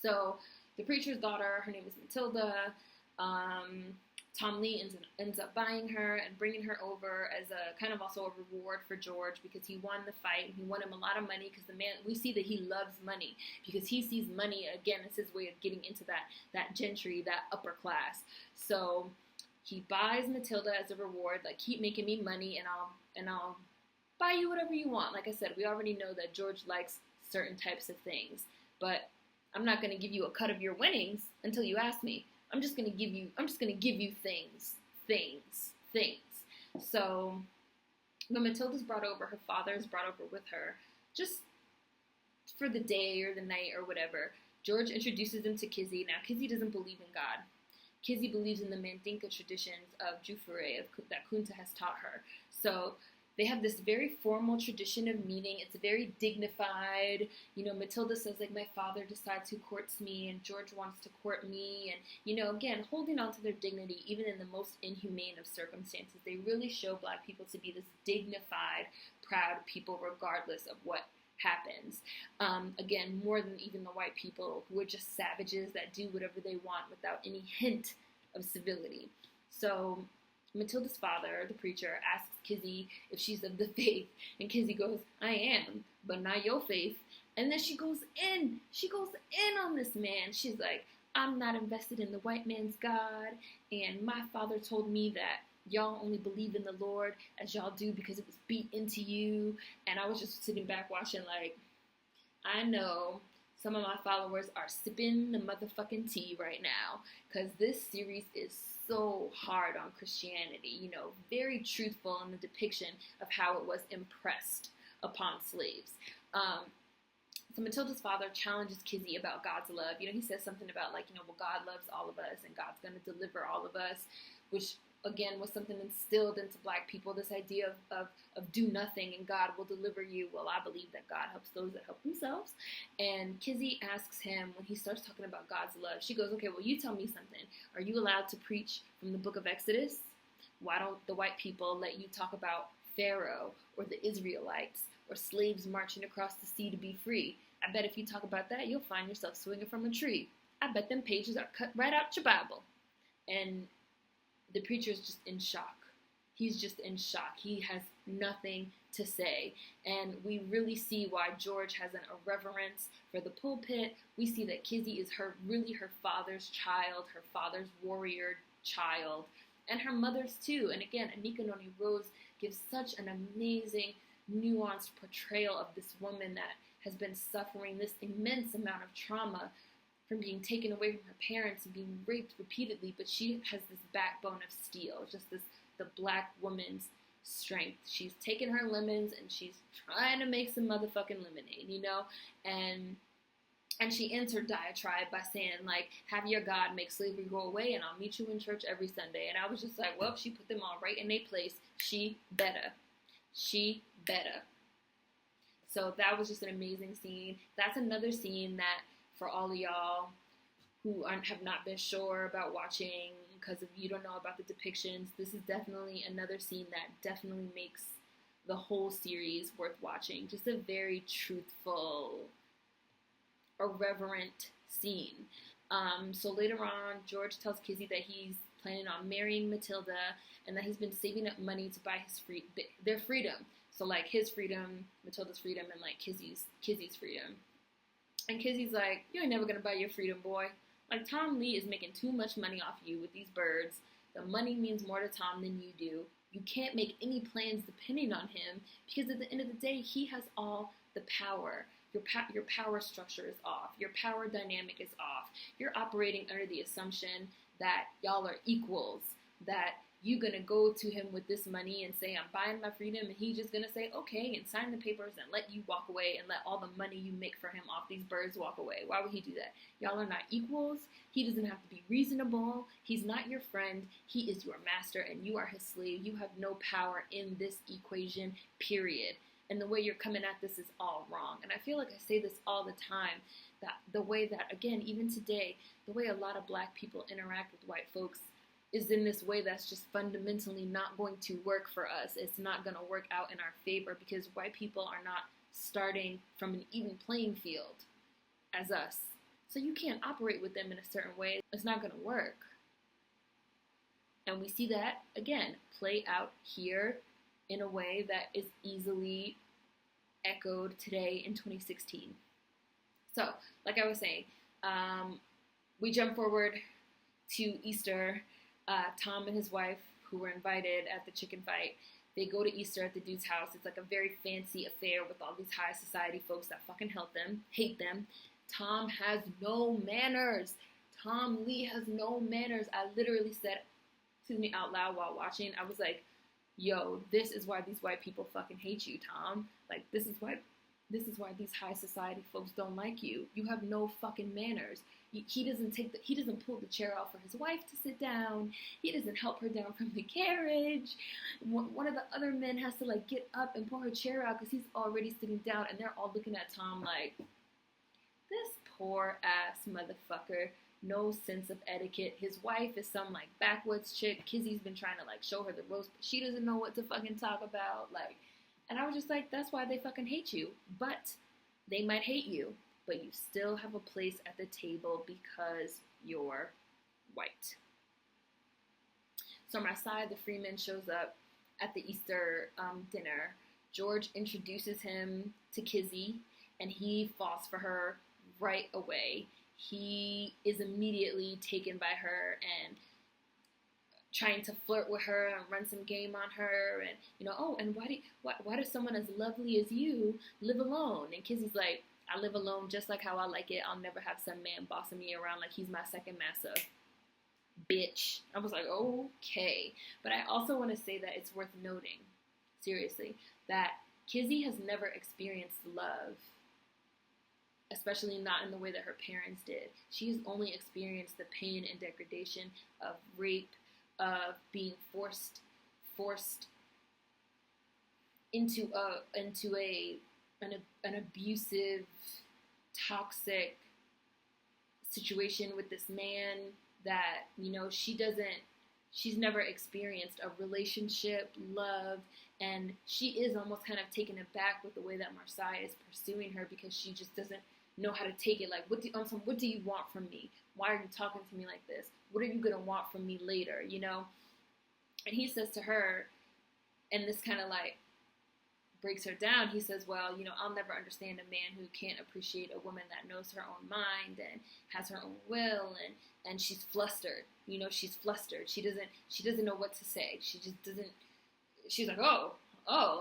So the preacher's daughter, her name is Matilda. Tom Lee ends up buying her and bringing her over as a kind of also a reward for George, because he won the fight and he won him a lot of money, because the man, we see that he loves money, because he sees money, again, it's his way of getting into that gentry, that upper class. So he buys Matilda as a reward, like, keep making me money and I'll buy you whatever you want. Like I said, we already know that George likes certain types of things, but I'm not going to give you a cut of your winnings until you ask me. I'm just going to give you things. So when Matilda's brought over, her father's brought over with her, just for the day or the night or whatever, George introduces him to Kizzy. Now, Kizzy doesn't believe in God. Kizzy believes in the Mandinka traditions of Jufure, that Kunta has taught her. So they have this very formal tradition of meeting. It's very dignified. You know, Matilda says, like, my father decides who courts me, and George wants to court me. And, you know, again, holding on to their dignity, even in the most inhumane of circumstances. They really show black people to be this dignified, proud people, regardless of what happens. Again, more than even the white people, who are just savages that do whatever they want without any hint of civility. So Matilda's father, the preacher, asks Kizzy if she's of the faith, and Kizzy goes, I am, but not your faith. And then she goes in on this man. She's like, I'm not invested in the white man's God, and my father told me that y'all only believe in the Lord as y'all do because it was beat into you. And I was just sitting back watching, like, I know some of my followers are sipping the motherfucking tea right now, because this series is so hard on Christianity, you know, very truthful in the depiction of how it was impressed upon slaves. So Matilda's father challenges Kizzy about God's love. You know, he says something about, like, you know, well, God loves all of us and God's going to deliver all of us, which again, was something instilled into Black people, this idea of do nothing and God will deliver you. Well, I believe that God helps those that help themselves. And Kizzy asks him, when he starts talking about God's love, she goes, okay, well, you tell me something. Are you allowed to preach from the book of Exodus? Why don't the white people let you talk about Pharaoh or the Israelites or slaves marching across the sea to be free? I bet if you talk about that, you'll find yourself swinging from a tree. I bet them pages are cut right out your Bible. And the preacher's just in shock. He's just in shock. He has nothing to say. And we really see why George has an irreverence for the pulpit. We see that Kizzy is really her father's child, her father's warrior child, and her mother's too. And again, Anika Noni Rose gives such an amazing, nuanced portrayal of this woman that has been suffering this immense amount of trauma from being taken away from her parents and being raped repeatedly, but she has this backbone of steel, just the Black woman's strength. She's taken her lemons and she's trying to make some motherfucking lemonade, you know? And she ends her diatribe by saying, like, have your God make slavery go away and I'll meet you in church every Sunday. And I was just like, well, she put them all right in their place. She better. She better. So that was just an amazing scene. That's another scene that, for all of y'all who have not been sure about watching because of you don't know about the depictions, this is definitely another scene that definitely makes the whole series worth watching. Just a very truthful, irreverent scene. So later on, George tells Kizzy that he's planning on marrying Matilda and that he's been saving up money to buy their freedom. So like his freedom, Matilda's freedom, and like Kizzy's freedom. And Kizzy's like, you ain't never gonna buy your freedom, boy. Like, Tom Lee is making too much money off you with these birds. The money means more to Tom than you do. You can't make any plans depending on him because at the end of the day, he has all the power. Your power structure is off. Your power dynamic is off. You're operating under the assumption that y'all are equals, that you gonna go to him with this money and say, I'm buying my freedom, and he's just gonna say, okay, and sign the papers and let you walk away and let all the money you make for him off these birds walk away. Why would he do that? Y'all are not equals. He doesn't have to be reasonable. He's not your friend. He is your master, and you are his slave. You have no power in this equation, period. And the way you're coming at this is all wrong. And I feel like I say this all the time, that the way that, again, even today, the way a lot of Black people interact with white folks is in this way that's just fundamentally not going to work for us. It's not going to work out in our favor because white people are not starting from an even playing field as us. So you can't operate with them in a certain way. It's not going to work. And we see that, again, play out here in a way that is easily echoed today in 2016. So, like I was saying, we jump forward to Easter. Tom and his wife, who were invited at the chicken fight, they go to Easter at the dude's house. It's like a very fancy affair with all these high society folks that fucking hate them. Tom has no manners. Tom Lee has no manners. I literally said, out loud while watching. I was like, yo, this is why these white people fucking hate you, Tom. Like, this is why these high society folks don't like you. You have no fucking manners. He doesn't pull the chair out for his wife to sit down. He doesn't help her down from the carriage. One of the other men has to like get up and pull her chair out because he's already sitting down, and they're all looking at Tom like, this poor ass motherfucker. No sense of etiquette. His wife is some like backwoods chick. Kizzy's been trying to like show her the ropes, but she doesn't know what to fucking talk about. Like, and I was just like, that's why they fucking hate you. But they might hate you, but you still have a place at the table because you're white. So on my side, the Freeman shows up at the Easter dinner. George introduces him to Kizzy, and he falls for her right away. He is immediately taken by her and trying to flirt with her and run some game on her, and and why does someone as lovely as you live alone? And Kizzy's like, I live alone just like how I like it. I'll never have some man bossing me around like he's my second master. Bitch. I was like, okay. But I also want to say that it's worth noting, seriously, that Kizzy has never experienced love, especially not in the way that her parents did. She's only experienced the pain and degradation of rape, of being forced into an abusive, toxic situation with this man that, you know, she's never experienced a relationship, love, and she is almost kind of taken aback with the way that Marseille is pursuing her, because she just doesn't know how to take it. Like, what do you want from me? Why are you talking to me like this? What are you gonna want from me later, you know? And he says to her, and this kind of like breaks her down, he says, well, you know, I'll never understand a man who can't appreciate a woman that knows her own mind and has her own will, and she's flustered. You know, she's flustered. She doesn't know what to say. She just doesn't. She's like, oh,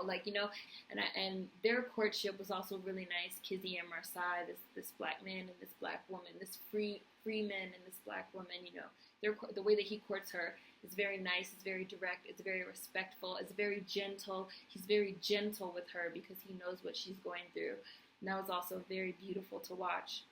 like, you know, and their courtship was also really nice. Kizzy and Marseille, this black man and this black woman, this free man and this black woman, you know, the way that he courts her is very nice. It's very direct. It's very respectful. It's very gentle. He's very gentle with her because he knows what she's going through. And that was also very beautiful to watch.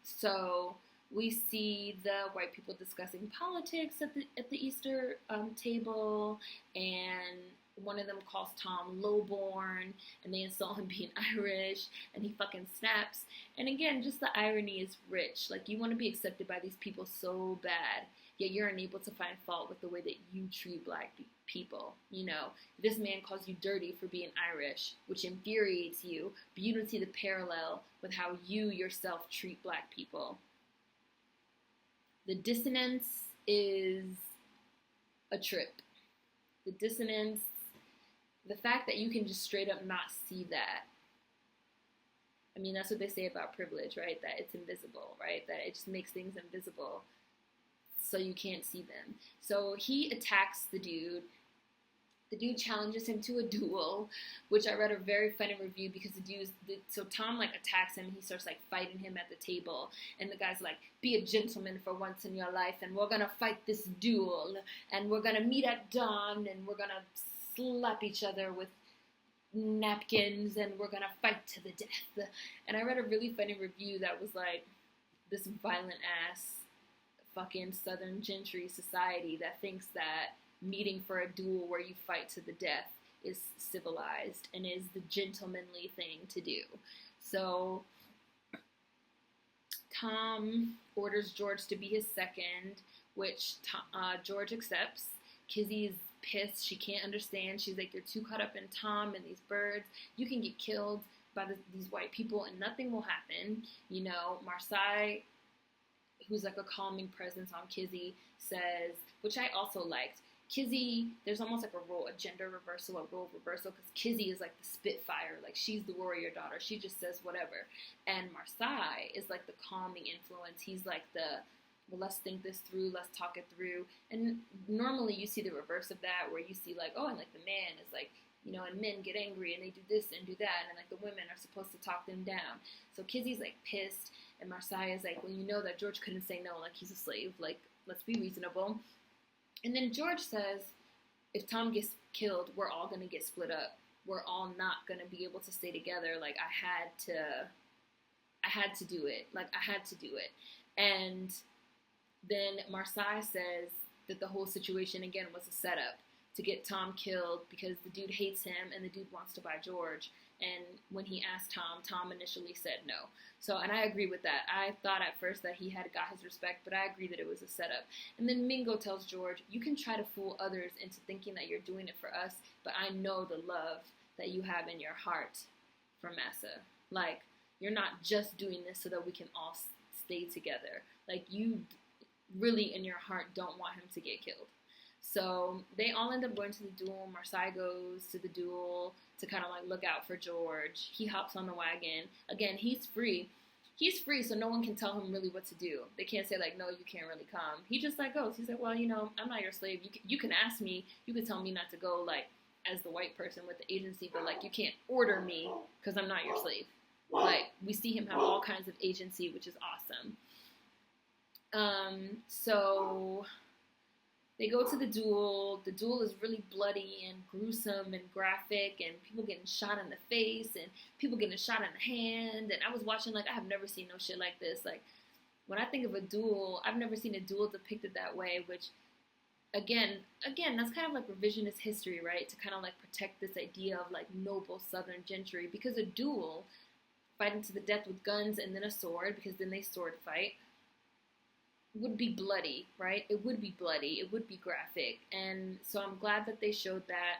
So we see the white people discussing politics at the Easter table, and one of them calls Tom lowborn, and they insult him being Irish, and he fucking snaps. And again, just the irony is rich. Like, you want to be accepted by these people so bad, yet you're unable to find fault with the way that you treat black people. You know, this man calls you dirty for being Irish, which infuriates you, but you don't see the parallel with how you yourself treat black people. The dissonance is a trip. The dissonance, the fact that you can just straight up not see that. I mean, that's what they say about privilege, right? That it's invisible, right? That it just makes things invisible so you can't see them. So he attacks the dude. The dude challenges him to a duel, which I read a very funny review because so Tom like attacks him and he starts like fighting him at the table, and the guy's like, be a gentleman for once in your life and we're gonna fight this duel and we're gonna meet at dawn and we're gonna slap each other with napkins and we're gonna fight to the death. And I read a really funny review that was like, this violent ass fucking Southern gentry society that thinks that meeting for a duel where you fight to the death is civilized and is the gentlemanly thing to do. So Tom orders George to be his second, which George accepts. Kizzy is pissed. She can't understand. She's like, you're too caught up in Tom and these birds. You can get killed by these white people and nothing will happen. You know, Marseille, who's like a calming presence on Kizzy, says, which I also liked, Kizzy, there's almost like a gender reversal, a role reversal, because Kizzy is like the spitfire, like she's the warrior daughter, she just says whatever. And Marseille is like the calming influence. He's like well, let's think this through, let's talk it through. And normally you see the reverse of that, where you see like, oh, and like the man is like, you know, and men get angry and they do this and do that, and like the women are supposed to talk them down. So Kizzy's like pissed, and Marseille is like, well, you know that George couldn't say no, like he's a slave, like let's be reasonable. And then George says, if Tom gets killed, we're all going to get split up. We're all not going to be able to stay together. Like, I had to do it. Like, I had to do it. And then Marseille says that the whole situation, again, was a setup to get Tom killed because the dude hates him and the dude wants to buy George. And when he asked Tom, Tom initially said no. So, and I agree with that. I thought at first that he had got his respect, but I agree that it was a setup. And then Mingo tells George, you can try to fool others into thinking that you're doing it for us, but I know the love that you have in your heart for Massa. Like, you're not just doing this so that we can all stay together. Like, you really in your heart don't want him to get killed. So they all end up going to the duel. Marseille goes to the duel to kind of like look out for George. He hops on the wagon. Again, he's free. He's free, so no one can tell him really what to do. They can't say like, no, you can't really come. He just like goes. He's like, well, you know, I'm not your slave. You can ask me. You can tell me not to go, like, as the white person with the agency, but like, you can't order me because I'm not your slave. Like, we see him have all kinds of agency, which is awesome. So they go to the duel. The duel is really bloody and gruesome and graphic, and people getting shot in the face and people getting shot in the hand. And I was watching, like, I have never seen no shit like this. Like, when I think of a duel, I've never seen a duel depicted that way, which again, that's kind of like revisionist history, right? To kind of like protect this idea of like noble Southern gentry, because a duel, fighting to the death with guns and then a sword, because then they sword fight, would be bloody, right? It would be bloody. It would be graphic. And so I'm glad that they showed that.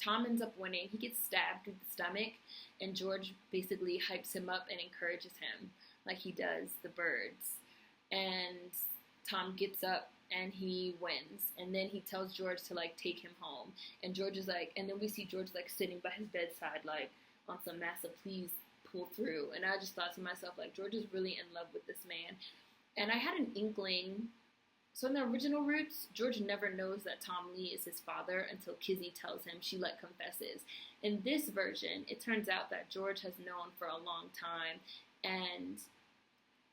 Tom ends up winning. He gets stabbed through the stomach, and George basically hypes him up and encourages him like he does the birds. And Tom gets up and he wins. And then he tells George to like take him home. And George is like, and then we see George like sitting by his bedside like on some massive please pull through. And I just thought to myself, like, George is really in love with this man. And I had an inkling. So in the original Roots, George never knows that Tom Lee is his father until Kizzy tells him. She like confesses. In this version, it turns out that George has known for a long time, and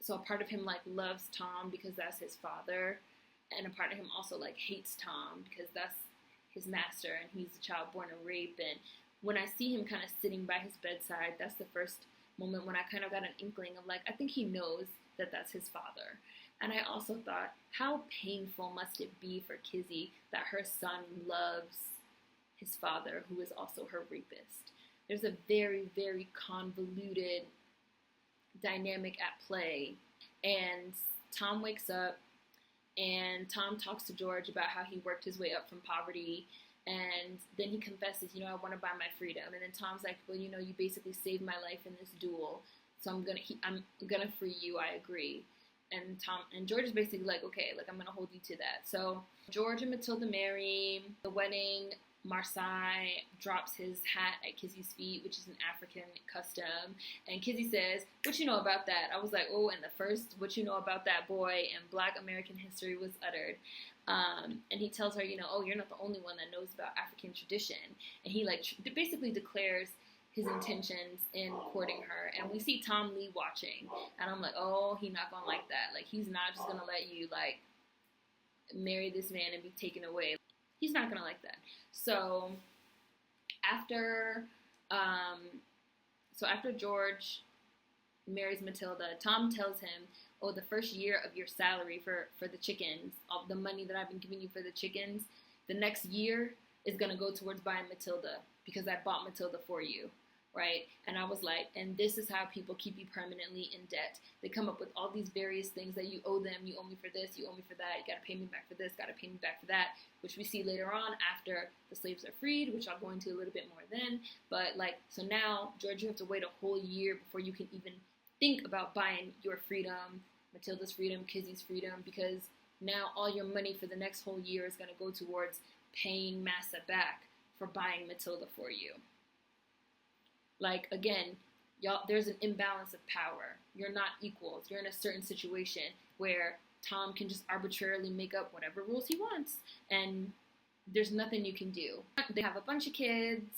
so a part of him like loves Tom because that's his father, and a part of him also like hates Tom because that's his master and he's a child born of rape. And when I see him kind of sitting by his bedside, that's the first moment when I kind of got an inkling of like, I think he knows that that's his father. And I also thought, how painful must it be for Kizzy that her son loves his father, who is also her rapist? There's a very, very convoluted dynamic at play. And Tom wakes up, and Tom talks to George about how he worked his way up from poverty. And then he confesses, I want to buy my freedom. And then Tom's like, well, you basically saved my life in this duel, so I'm gonna free you. I agree. And George is basically like, okay, like I'm gonna hold you to that. So George and Matilda marry. The wedding, Marseille drops his hat at Kizzy's feet, which is an African custom. And Kizzy says, what you know about that? I was like, oh, and the first what you know about that boy in Black American history was uttered. And he tells her, oh, you're not the only one that knows about African tradition. And he like basically declares his intentions in courting her. And we see Tom Lee watching, and I'm like, oh, he's not gonna like that. Like, he's not just gonna let you like marry this man and be taken away. He's not gonna like that. So after George marries Matilda, Tom tells him, oh, the first year of your salary for the chickens, of the money that I've been giving you for the chickens, the next year is gonna go towards buying Matilda, because I bought Matilda for you, right? And I was like, and this is how people keep you permanently in debt. They come up with all these various things that you owe them. You owe me for this, you owe me for that, you gotta pay me back for this, gotta pay me back for that, which we see later on after the slaves are freed, which I'll go into a little bit more then. But like, so now, George, you have to wait a whole year before you can even think about buying your freedom, Matilda's freedom, Kizzy's freedom, because now all your money for the next whole year is gonna go towards paying Massa back for buying Matilda for you. Like, again, y'all, there's an imbalance of power. You're not equals. You're in a certain situation where Tom can just arbitrarily make up whatever rules he wants, and there's nothing you can do. They have a bunch of kids.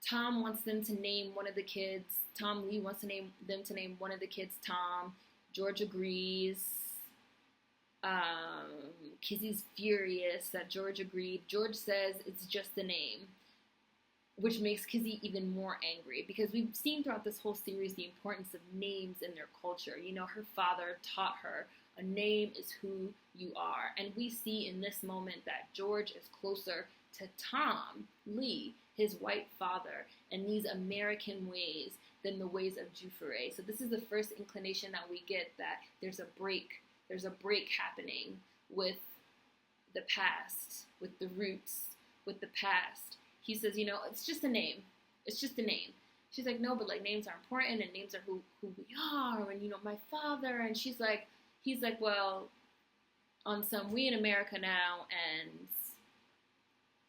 Tom wants them to name one of the kids. Tom Lee wants them to name one of the kids Tom. George agrees. Kizzy's furious that George agreed. George says it's just a name, which makes Kizzy even more angry, because we've seen throughout this whole series the importance of names in their culture. Her father taught her a name is who you are. And we see in this moment that George is closer to Tom Lee, his white father, and these American ways than the ways of Jufure. So this is the first inclination that we get that there's a break happening with the past, with the roots, with the past. He says, it's just a name. It's just a name. She's like, no, but like names are important, and names are who we are, and my father. And he's like, well, on some, we in America now, and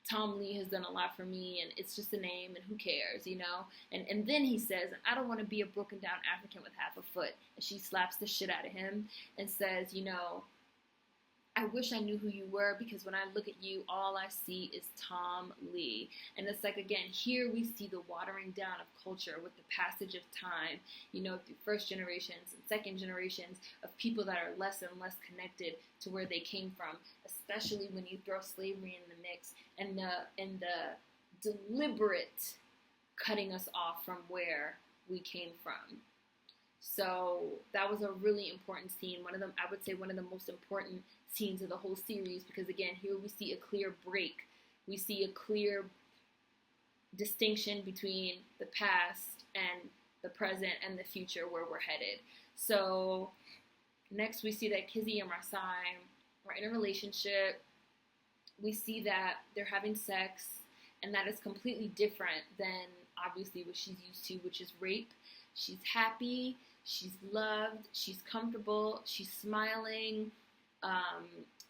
Tom Lee has done a lot for me, and it's just a name, and who cares, And then he says, I don't want to be a broken down African with half a foot. And she slaps the shit out of him and says, I wish I knew who you were, because when I look at you, all I see is Tom Lee. And it's like, again, here we see the watering down of culture with the passage of time, through first generations and second generations of people that are less and less connected to where they came from, especially when you throw slavery in the mix and the deliberate cutting us off from where we came from. So that was a really important scene. One of them, I would say, one of the most important scenes of the whole series, because again, here we see a clear break. We see a clear distinction between the past and the present and the future, where we're headed. So next we see that Kizzy and Marseille are in a relationship. We see that they're having sex, and that is completely different than obviously what she's used to, which is rape. She's happy, she's loved, she's comfortable, she's smiling.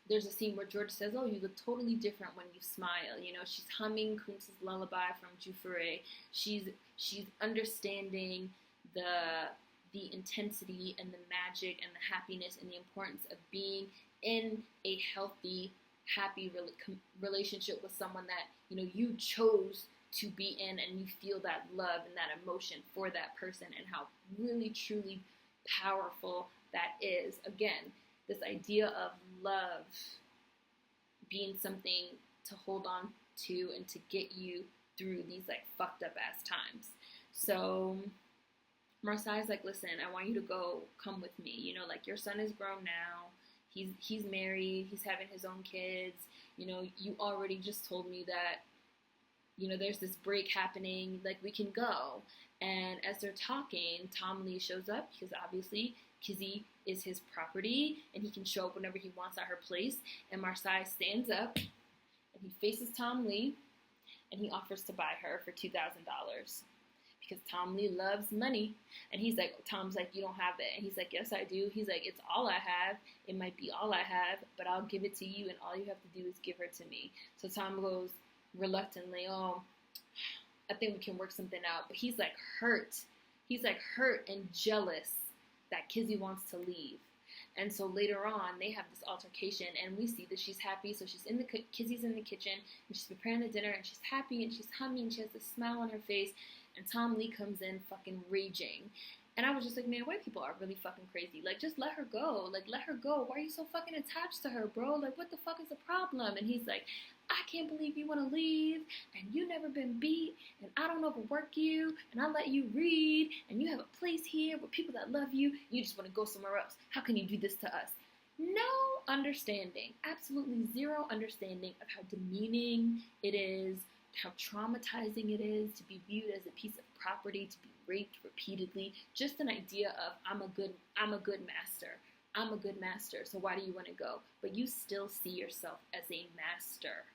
There's a scene where George says, "Oh, you look totally different when you smile." You know, she's humming Kuntz's lullaby from Jufure. She's understanding the intensity and the magic and the happiness and the importance of being in a healthy, happy relationship with someone that, you know, you chose to be in, and you feel that love and that emotion for that person, and how really, truly powerful that is. Again, this idea of love being something to hold on to and to get you through these like fucked up ass times. So Marseille's like, "Listen, I want you to come with me. You know, like, your son is grown now. He's married. He's having his own kids. You know, you already just told me that, you know, there's this break happening. Like, we can go." And as they're talking, Tom Lee shows up, because obviously Kizzy is his property and he can show up whenever he wants at her place. And Marseille stands up and he faces Tom Lee and he offers to buy her for $2,000. Because Tom Lee loves money. And he's like, Tom's like, "You don't have it." And he's like, "Yes, I do." He's like, "It's all I have. It might be all I have, but I'll give it to you, and all you have to do is give her to me." So Tom goes reluctantly, "Oh, I think we can work something out." But he's like hurt. He's like hurt and jealous that Kizzy wants to leave. And so later on, they have this altercation, and we see that she's happy. So she's Kizzy's in the kitchen, and she's preparing the dinner, and she's happy, and she's humming, and she has this smile on her face. And Tom Lee comes in fucking raging. And I was just like, man, white people are really fucking crazy. Like, just let her go. Like, let her go. Why are you so fucking attached to her, bro? Like, what the fuck is the problem? And he's like, "I can't believe you want to leave, and you never been beat, and I don't overwork you, and I let you read, and you have a place here with people that love you. You just want to go somewhere else. How can you do this to us?" No understanding. Absolutely zero understanding of how demeaning it is, how traumatizing it is to be viewed as a piece of property, to be raped repeatedly. Just an idea of, I'm a good master. I'm a good master, so why do you want to go? But you still see yourself as a master,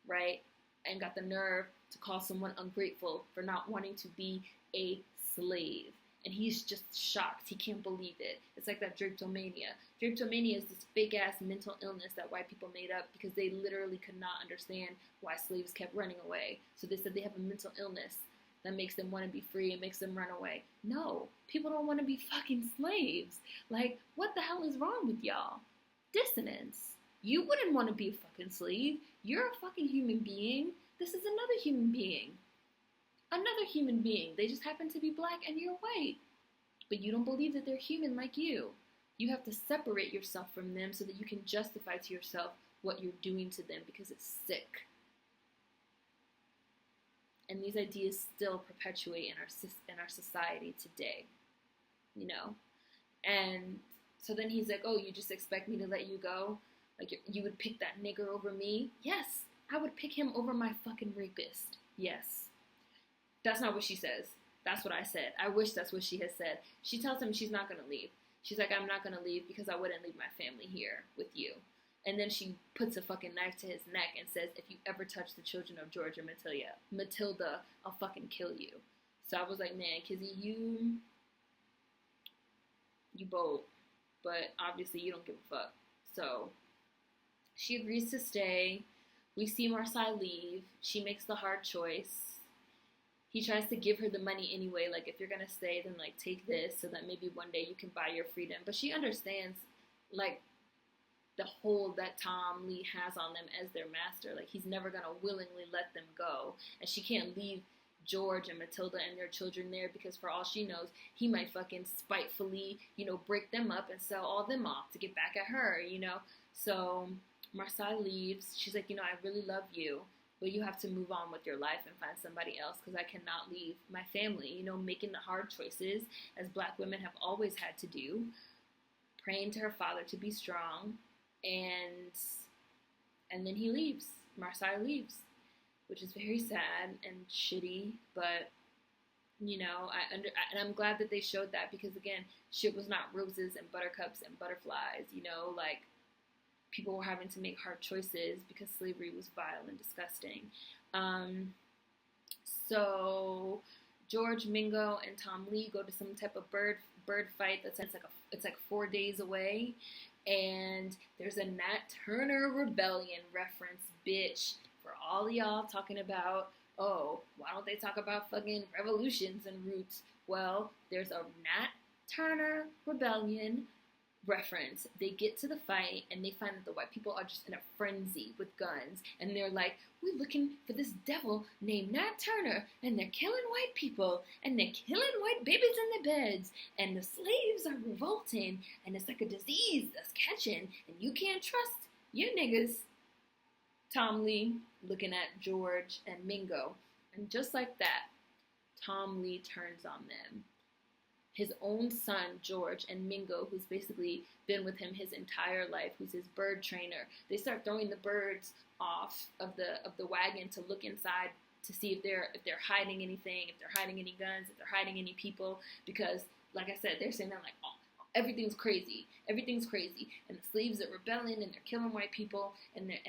right? And got the nerve to call someone ungrateful for not wanting to be a slave. And he's just shocked. He can't believe it. It's like that drapetomania. Drapetomania is this fake-ass mental illness that white people made up because they literally could not understand why slaves kept running away. So they said they have a mental illness that makes them want to be free and makes them run away. No, people don't want to be fucking slaves. Like, what the hell is wrong with y'all? Dissonance. You wouldn't want to be a fucking slave. You're a fucking human being. This is another human being. Another human being. They just happen to be black and you're white. But you don't believe that they're human like you. You have to separate yourself from them so that you can justify to yourself what you're doing to them, because it's sick. And these ideas still perpetuate in our society today, you know? And so then he's like, "Oh, you just expect me to let you go? Like, you would pick that nigger over me?" Yes, I would pick him over my fucking rapist. Yes. That's not what she says. That's what I said. I wish that's what she had said. She tells him she's not going to leave. She's like, "I'm not going to leave because I wouldn't leave my family here with you." And then she puts a fucking knife to his neck and says, "If you ever touch the children of George or Matilda, I'll fucking kill you." So I was like, man, Kizzy, you bold. But obviously you don't give a fuck. So she agrees to stay. We see Marseille leave. She makes the hard choice. He tries to give her the money anyway. Like, if you're going to stay, then, like, take this so that maybe one day you can buy your freedom. But she understands, like, the hold that Tom Lee has on them as their master. Like, he's never going to willingly let them go. And she can't leave George and Matilda and their children there, because for all she knows, he might fucking spitefully, you know, break them up and sell all them off to get back at her, you know. So Marseille leaves. She's like, "You know, I really love you, but you have to move on with your life and find somebody else because I cannot leave my family. You know, making the hard choices as Black women have always had to do, praying to her father to be strong, and then he leaves. Marseille leaves, which is very sad and shitty, but you know, and I'm glad that they showed that because again, shit was not roses and buttercups and butterflies. You know, like people were having to make hard choices because slavery was vile and disgusting. So George, Mingo, and Tom Lee go to some type of bird fight that's it's like 4 days away, and there's a Nat Turner Rebellion reference, bitch, for all y'all talking about, oh, why don't they talk about fucking revolutions and roots? Well, there's a Nat Turner Rebellion reference. They get to the fight and they find that the white people are just in a frenzy with guns, and they're like, we're looking for this devil named Nat Turner, and they're killing white people, and they're killing white babies in their beds, and the slaves are revolting, and it's like a disease that's catching, and you can't trust your niggas. Tom Lee looking at George and Mingo, and just like that, Tom Lee turns on them. His own son, George, and Mingo, who's basically been with him his entire life, who's his bird trainer, they start throwing the birds off of the wagon to look inside to see if they're hiding anything, if they're hiding any guns, if they're hiding any people, because, like I said, they're saying they're like, oh, everything's crazy, and the slaves are rebelling, and they're killing white people, and they're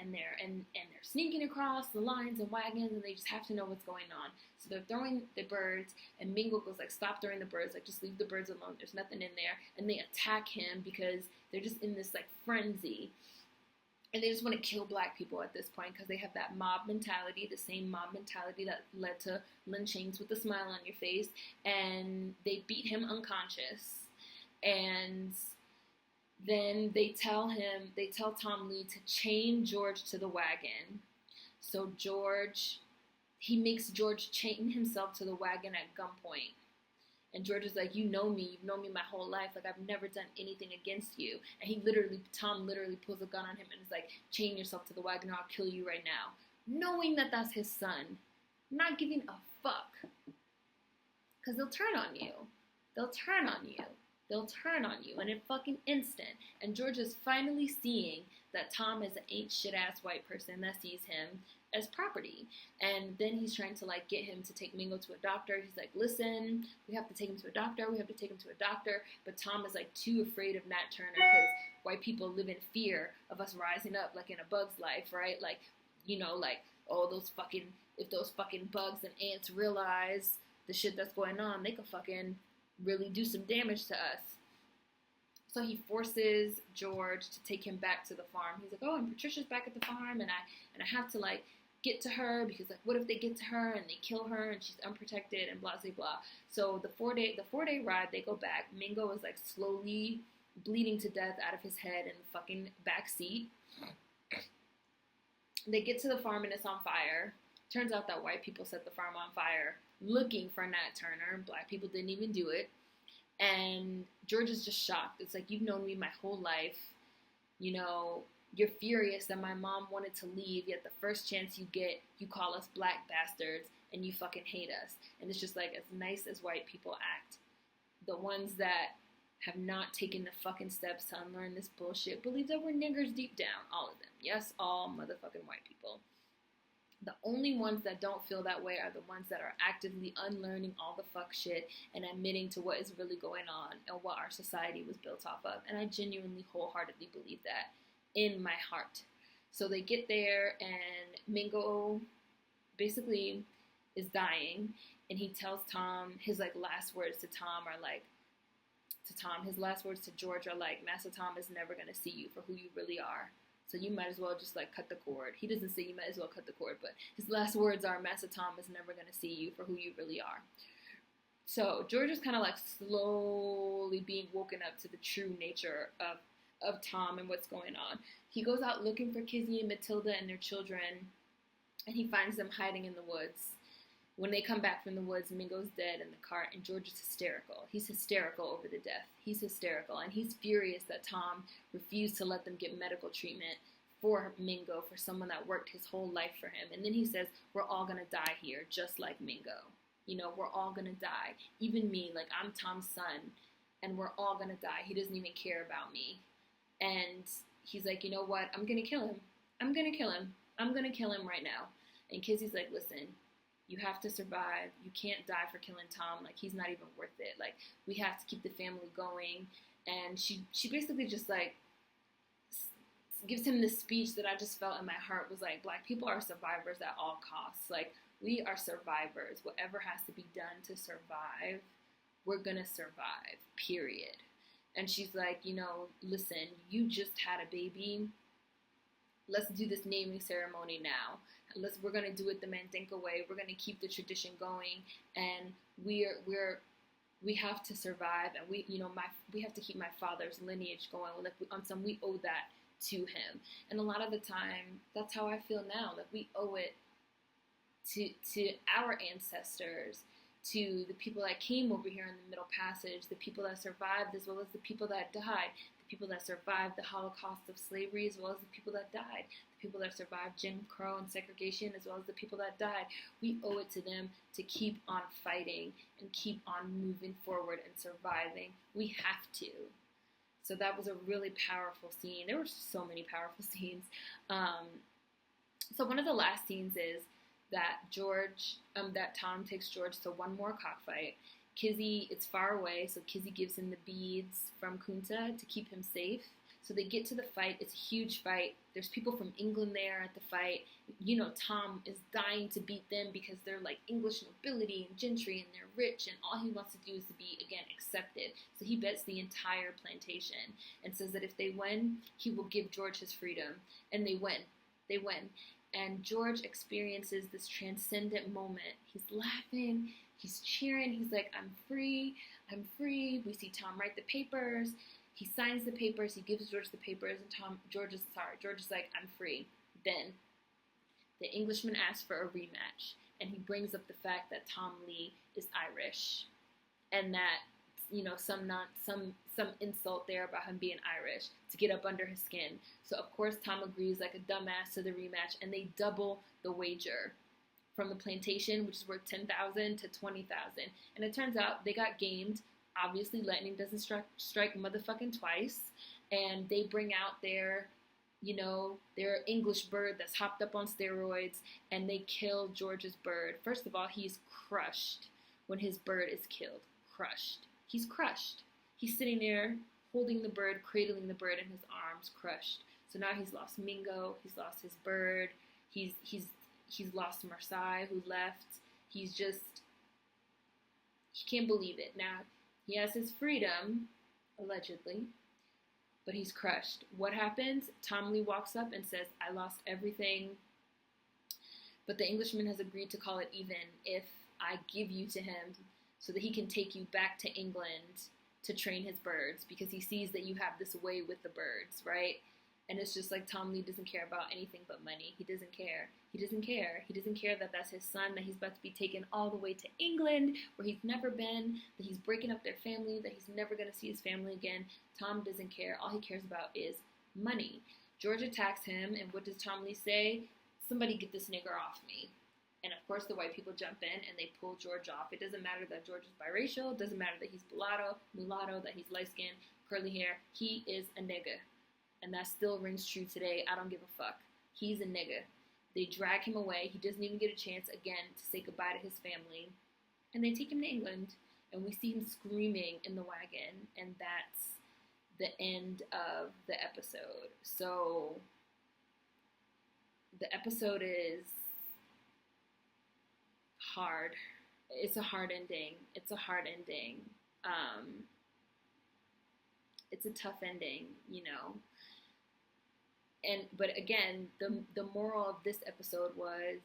sneaking across the lines and wagons, and they just have to know what's going on. So they're throwing the birds, and Mingo goes like, stop throwing the birds, like just leave the birds alone, there's nothing in there, and they attack him because they're just in this like frenzy, and they just want to kill black people at this point because they have that mob mentality, the same mob mentality that led to lynchings with a smile on your face, and they beat him unconscious. And then they tell Tom Lee to chain George to the wagon. So he makes George chain himself to the wagon at gunpoint. And George is like, you know me, you've known me my whole life, like I've never done anything against you. And Tom literally pulls a gun on him and is like, chain yourself to the wagon or I'll kill you right now. Knowing that that's his son, not giving a fuck. Because they'll turn on you. They'll turn on you in a fucking instant. And George is finally seeing that Tom is an ain't shit ass white person that sees him as property. And then he's trying to like get him to take Mingo to a doctor. He's like, listen, we have to take him to a doctor. But Tom is like too afraid of Nat Turner because white people live in fear of us rising up like in A Bug's Life, right? Like, you know, like, oh, if those fucking bugs and ants realize the shit that's going on, they could fucking really do some damage to us. So he forces George to take him back to the farm. He's like, oh, and Patricia's back at the farm, and I have to like get to her because like, what if they get to her and they kill her and she's unprotected and blah blah blah. So the four day ride, they go back. Mingo is like slowly bleeding to death out of his head in the fucking back seat. They get to the farm and it's on fire. Turns out that white people set the farm on fire looking for Nat Turner. Black people didn't even do it. And George is just shocked. It's like, you've known me my whole life. You know, you're furious that my mom wanted to leave, yet the first chance you get, you call us black bastards and you fucking hate us. And it's just like, as nice as white people act, the ones that have not taken the fucking steps to unlearn this bullshit believe that we're niggers deep down. All of them. Yes, all motherfucking white people. The only ones that don't feel that way are the ones that are actively unlearning all the fuck shit and admitting to what is really going on and what our society was built off of. And I genuinely, wholeheartedly believe that in my heart. So they get there and Mingo basically is dying, and he tells Tom, his like last words to Tom are like, his last words to George are like, Master Tom is never going to see you for who you really are. So you might as well just like cut the cord. He doesn't say you might as well cut the cord, but his last words are, Master Tom is never going to see you for who you really are. So George is kind of like slowly being woken up to the true nature of Tom and what's going on. He goes out looking for Kizzy and Matilda and their children, and he finds them hiding in the woods. When they come back from the woods, Mingo's dead in the cart, and George is hysterical. He's hysterical over the death. He's hysterical, and he's furious that Tom refused to let them get medical treatment for Mingo, for someone that worked his whole life for him. And then he says, we're all gonna die here, just like Mingo. You know, we're all gonna die. Even me, like, I'm Tom's son, and we're all gonna die. He doesn't even care about me. And he's like, you know what? I'm gonna kill him. I'm gonna kill him. I'm gonna kill him right now. And Kizzy's like, listen, you have to survive. You can't die for killing Tom. Like, he's not even worth it. Like, we have to keep the family going. And she basically just, like, gives him this speech that I just felt in my heart was like, Black people are survivors at all costs. Like, we are survivors. Whatever has to be done to survive, we're gonna survive, period. And she's like, you know, listen, you just had a baby. Let's do this naming ceremony now. We're gonna do it the Mandinka way. We're gonna keep the tradition going, and we have to survive, and we have to keep my father's lineage going. Like, we owe that to him. And a lot of the time, that's how I feel now. Like, we owe it to our ancestors, to the people that came over here in the Middle Passage, the people that survived, as well as the people that died, the people that survived the Holocaust of slavery, as well as the people that died, the people that survived Jim Crow and segregation, as well as the people that died. We owe it to them to keep on fighting and keep on moving forward and surviving. We have to. So that was a really powerful scene. There were so many powerful scenes. So one of the last scenes is that that Tom takes George to one more cockfight. Kizzy, it's far away, so Kizzy gives him the beads from Kunta to keep him safe. So they get to the fight. It's a huge fight. There's people from England there at the fight. You know, Tom is dying to beat them because they're like English nobility and gentry, and they're rich, and all he wants to do is to be, again, accepted. So he bets the entire plantation and says that if they win, he will give George his freedom. And they win. They win. And George experiences this transcendent moment. He's laughing, he's cheering, he's like, I'm free, I'm free. We see Tom write the papers, he signs the papers, he gives George the papers, and George is like, I'm free. Then the Englishman asks for a rematch, and he brings up the fact that Tom Lee is Irish, and that, you know, some insult there about him being Irish to get up under his skin. So of course Tom agrees like a dumbass to the rematch, and they double the wager from the plantation, which is worth $10,000 to $20,000. And it turns out they got gamed. Obviously, lightning doesn't strike motherfucking twice, and they bring out their English bird that's hopped up on steroids, and they kill George's bird. First of all, he's crushed when his bird is killed. Crushed. He's crushed. He's sitting there holding the bird, cradling the bird in his arms, crushed. So now he's lost Mingo, he's lost his bird, he's lost Marseille, who left. He can't believe it. Now, he has his freedom, allegedly, but he's crushed. What happens? Tom Lee walks up and says, I lost everything, but the Englishman has agreed to call it even if I give you to him so that he can take you back to England to train his birds, because he sees that you have this way with the birds, right? And it's just like Tom Lee doesn't care about anything but money. He doesn't care. He doesn't care. He doesn't care that that's his son, that he's about to be taken all the way to England, where he's never been, that he's breaking up their family, that he's never going to see his family again. Tom doesn't care. All he cares about is money. George attacks him, and what does Tom Lee say? Somebody get this nigger off me. And of course the white people jump in and they pull George off. It doesn't matter that George is biracial. It doesn't matter that he's mulatto, that he's light-skinned, curly hair. He is a nigga. And that still rings true today. I don't give a fuck. He's a nigga. They drag him away. He doesn't even get a chance again to say goodbye to his family. And they take him to England. And we see him screaming in the wagon. And that's the end of the episode. So the episode is hard. It's a hard ending. It's a hard ending. It's a tough ending, you know. But again, the moral of this episode was,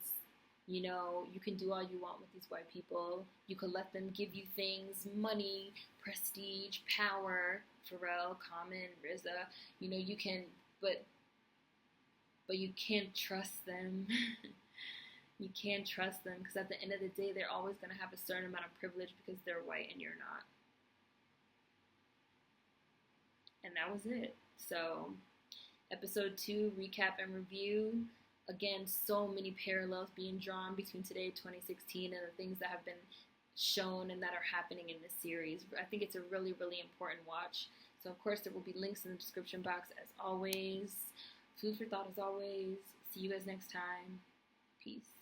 you know, you can do all you want with these white people. You can let them give you things, money, prestige, power. Pharrell, Common, RZA. You know, you can, but you can't trust them. You can't trust them, because at the end of the day, they're always going to have a certain amount of privilege because they're white and you're not. And that was it. So Episode 2, recap and review. Again, so many parallels being drawn between today, 2016, and the things that have been shown and that are happening in this series. I think it's a really, really important watch. So, of course, there will be links in the description box as always. Food for thought as always. See you guys next time. Peace.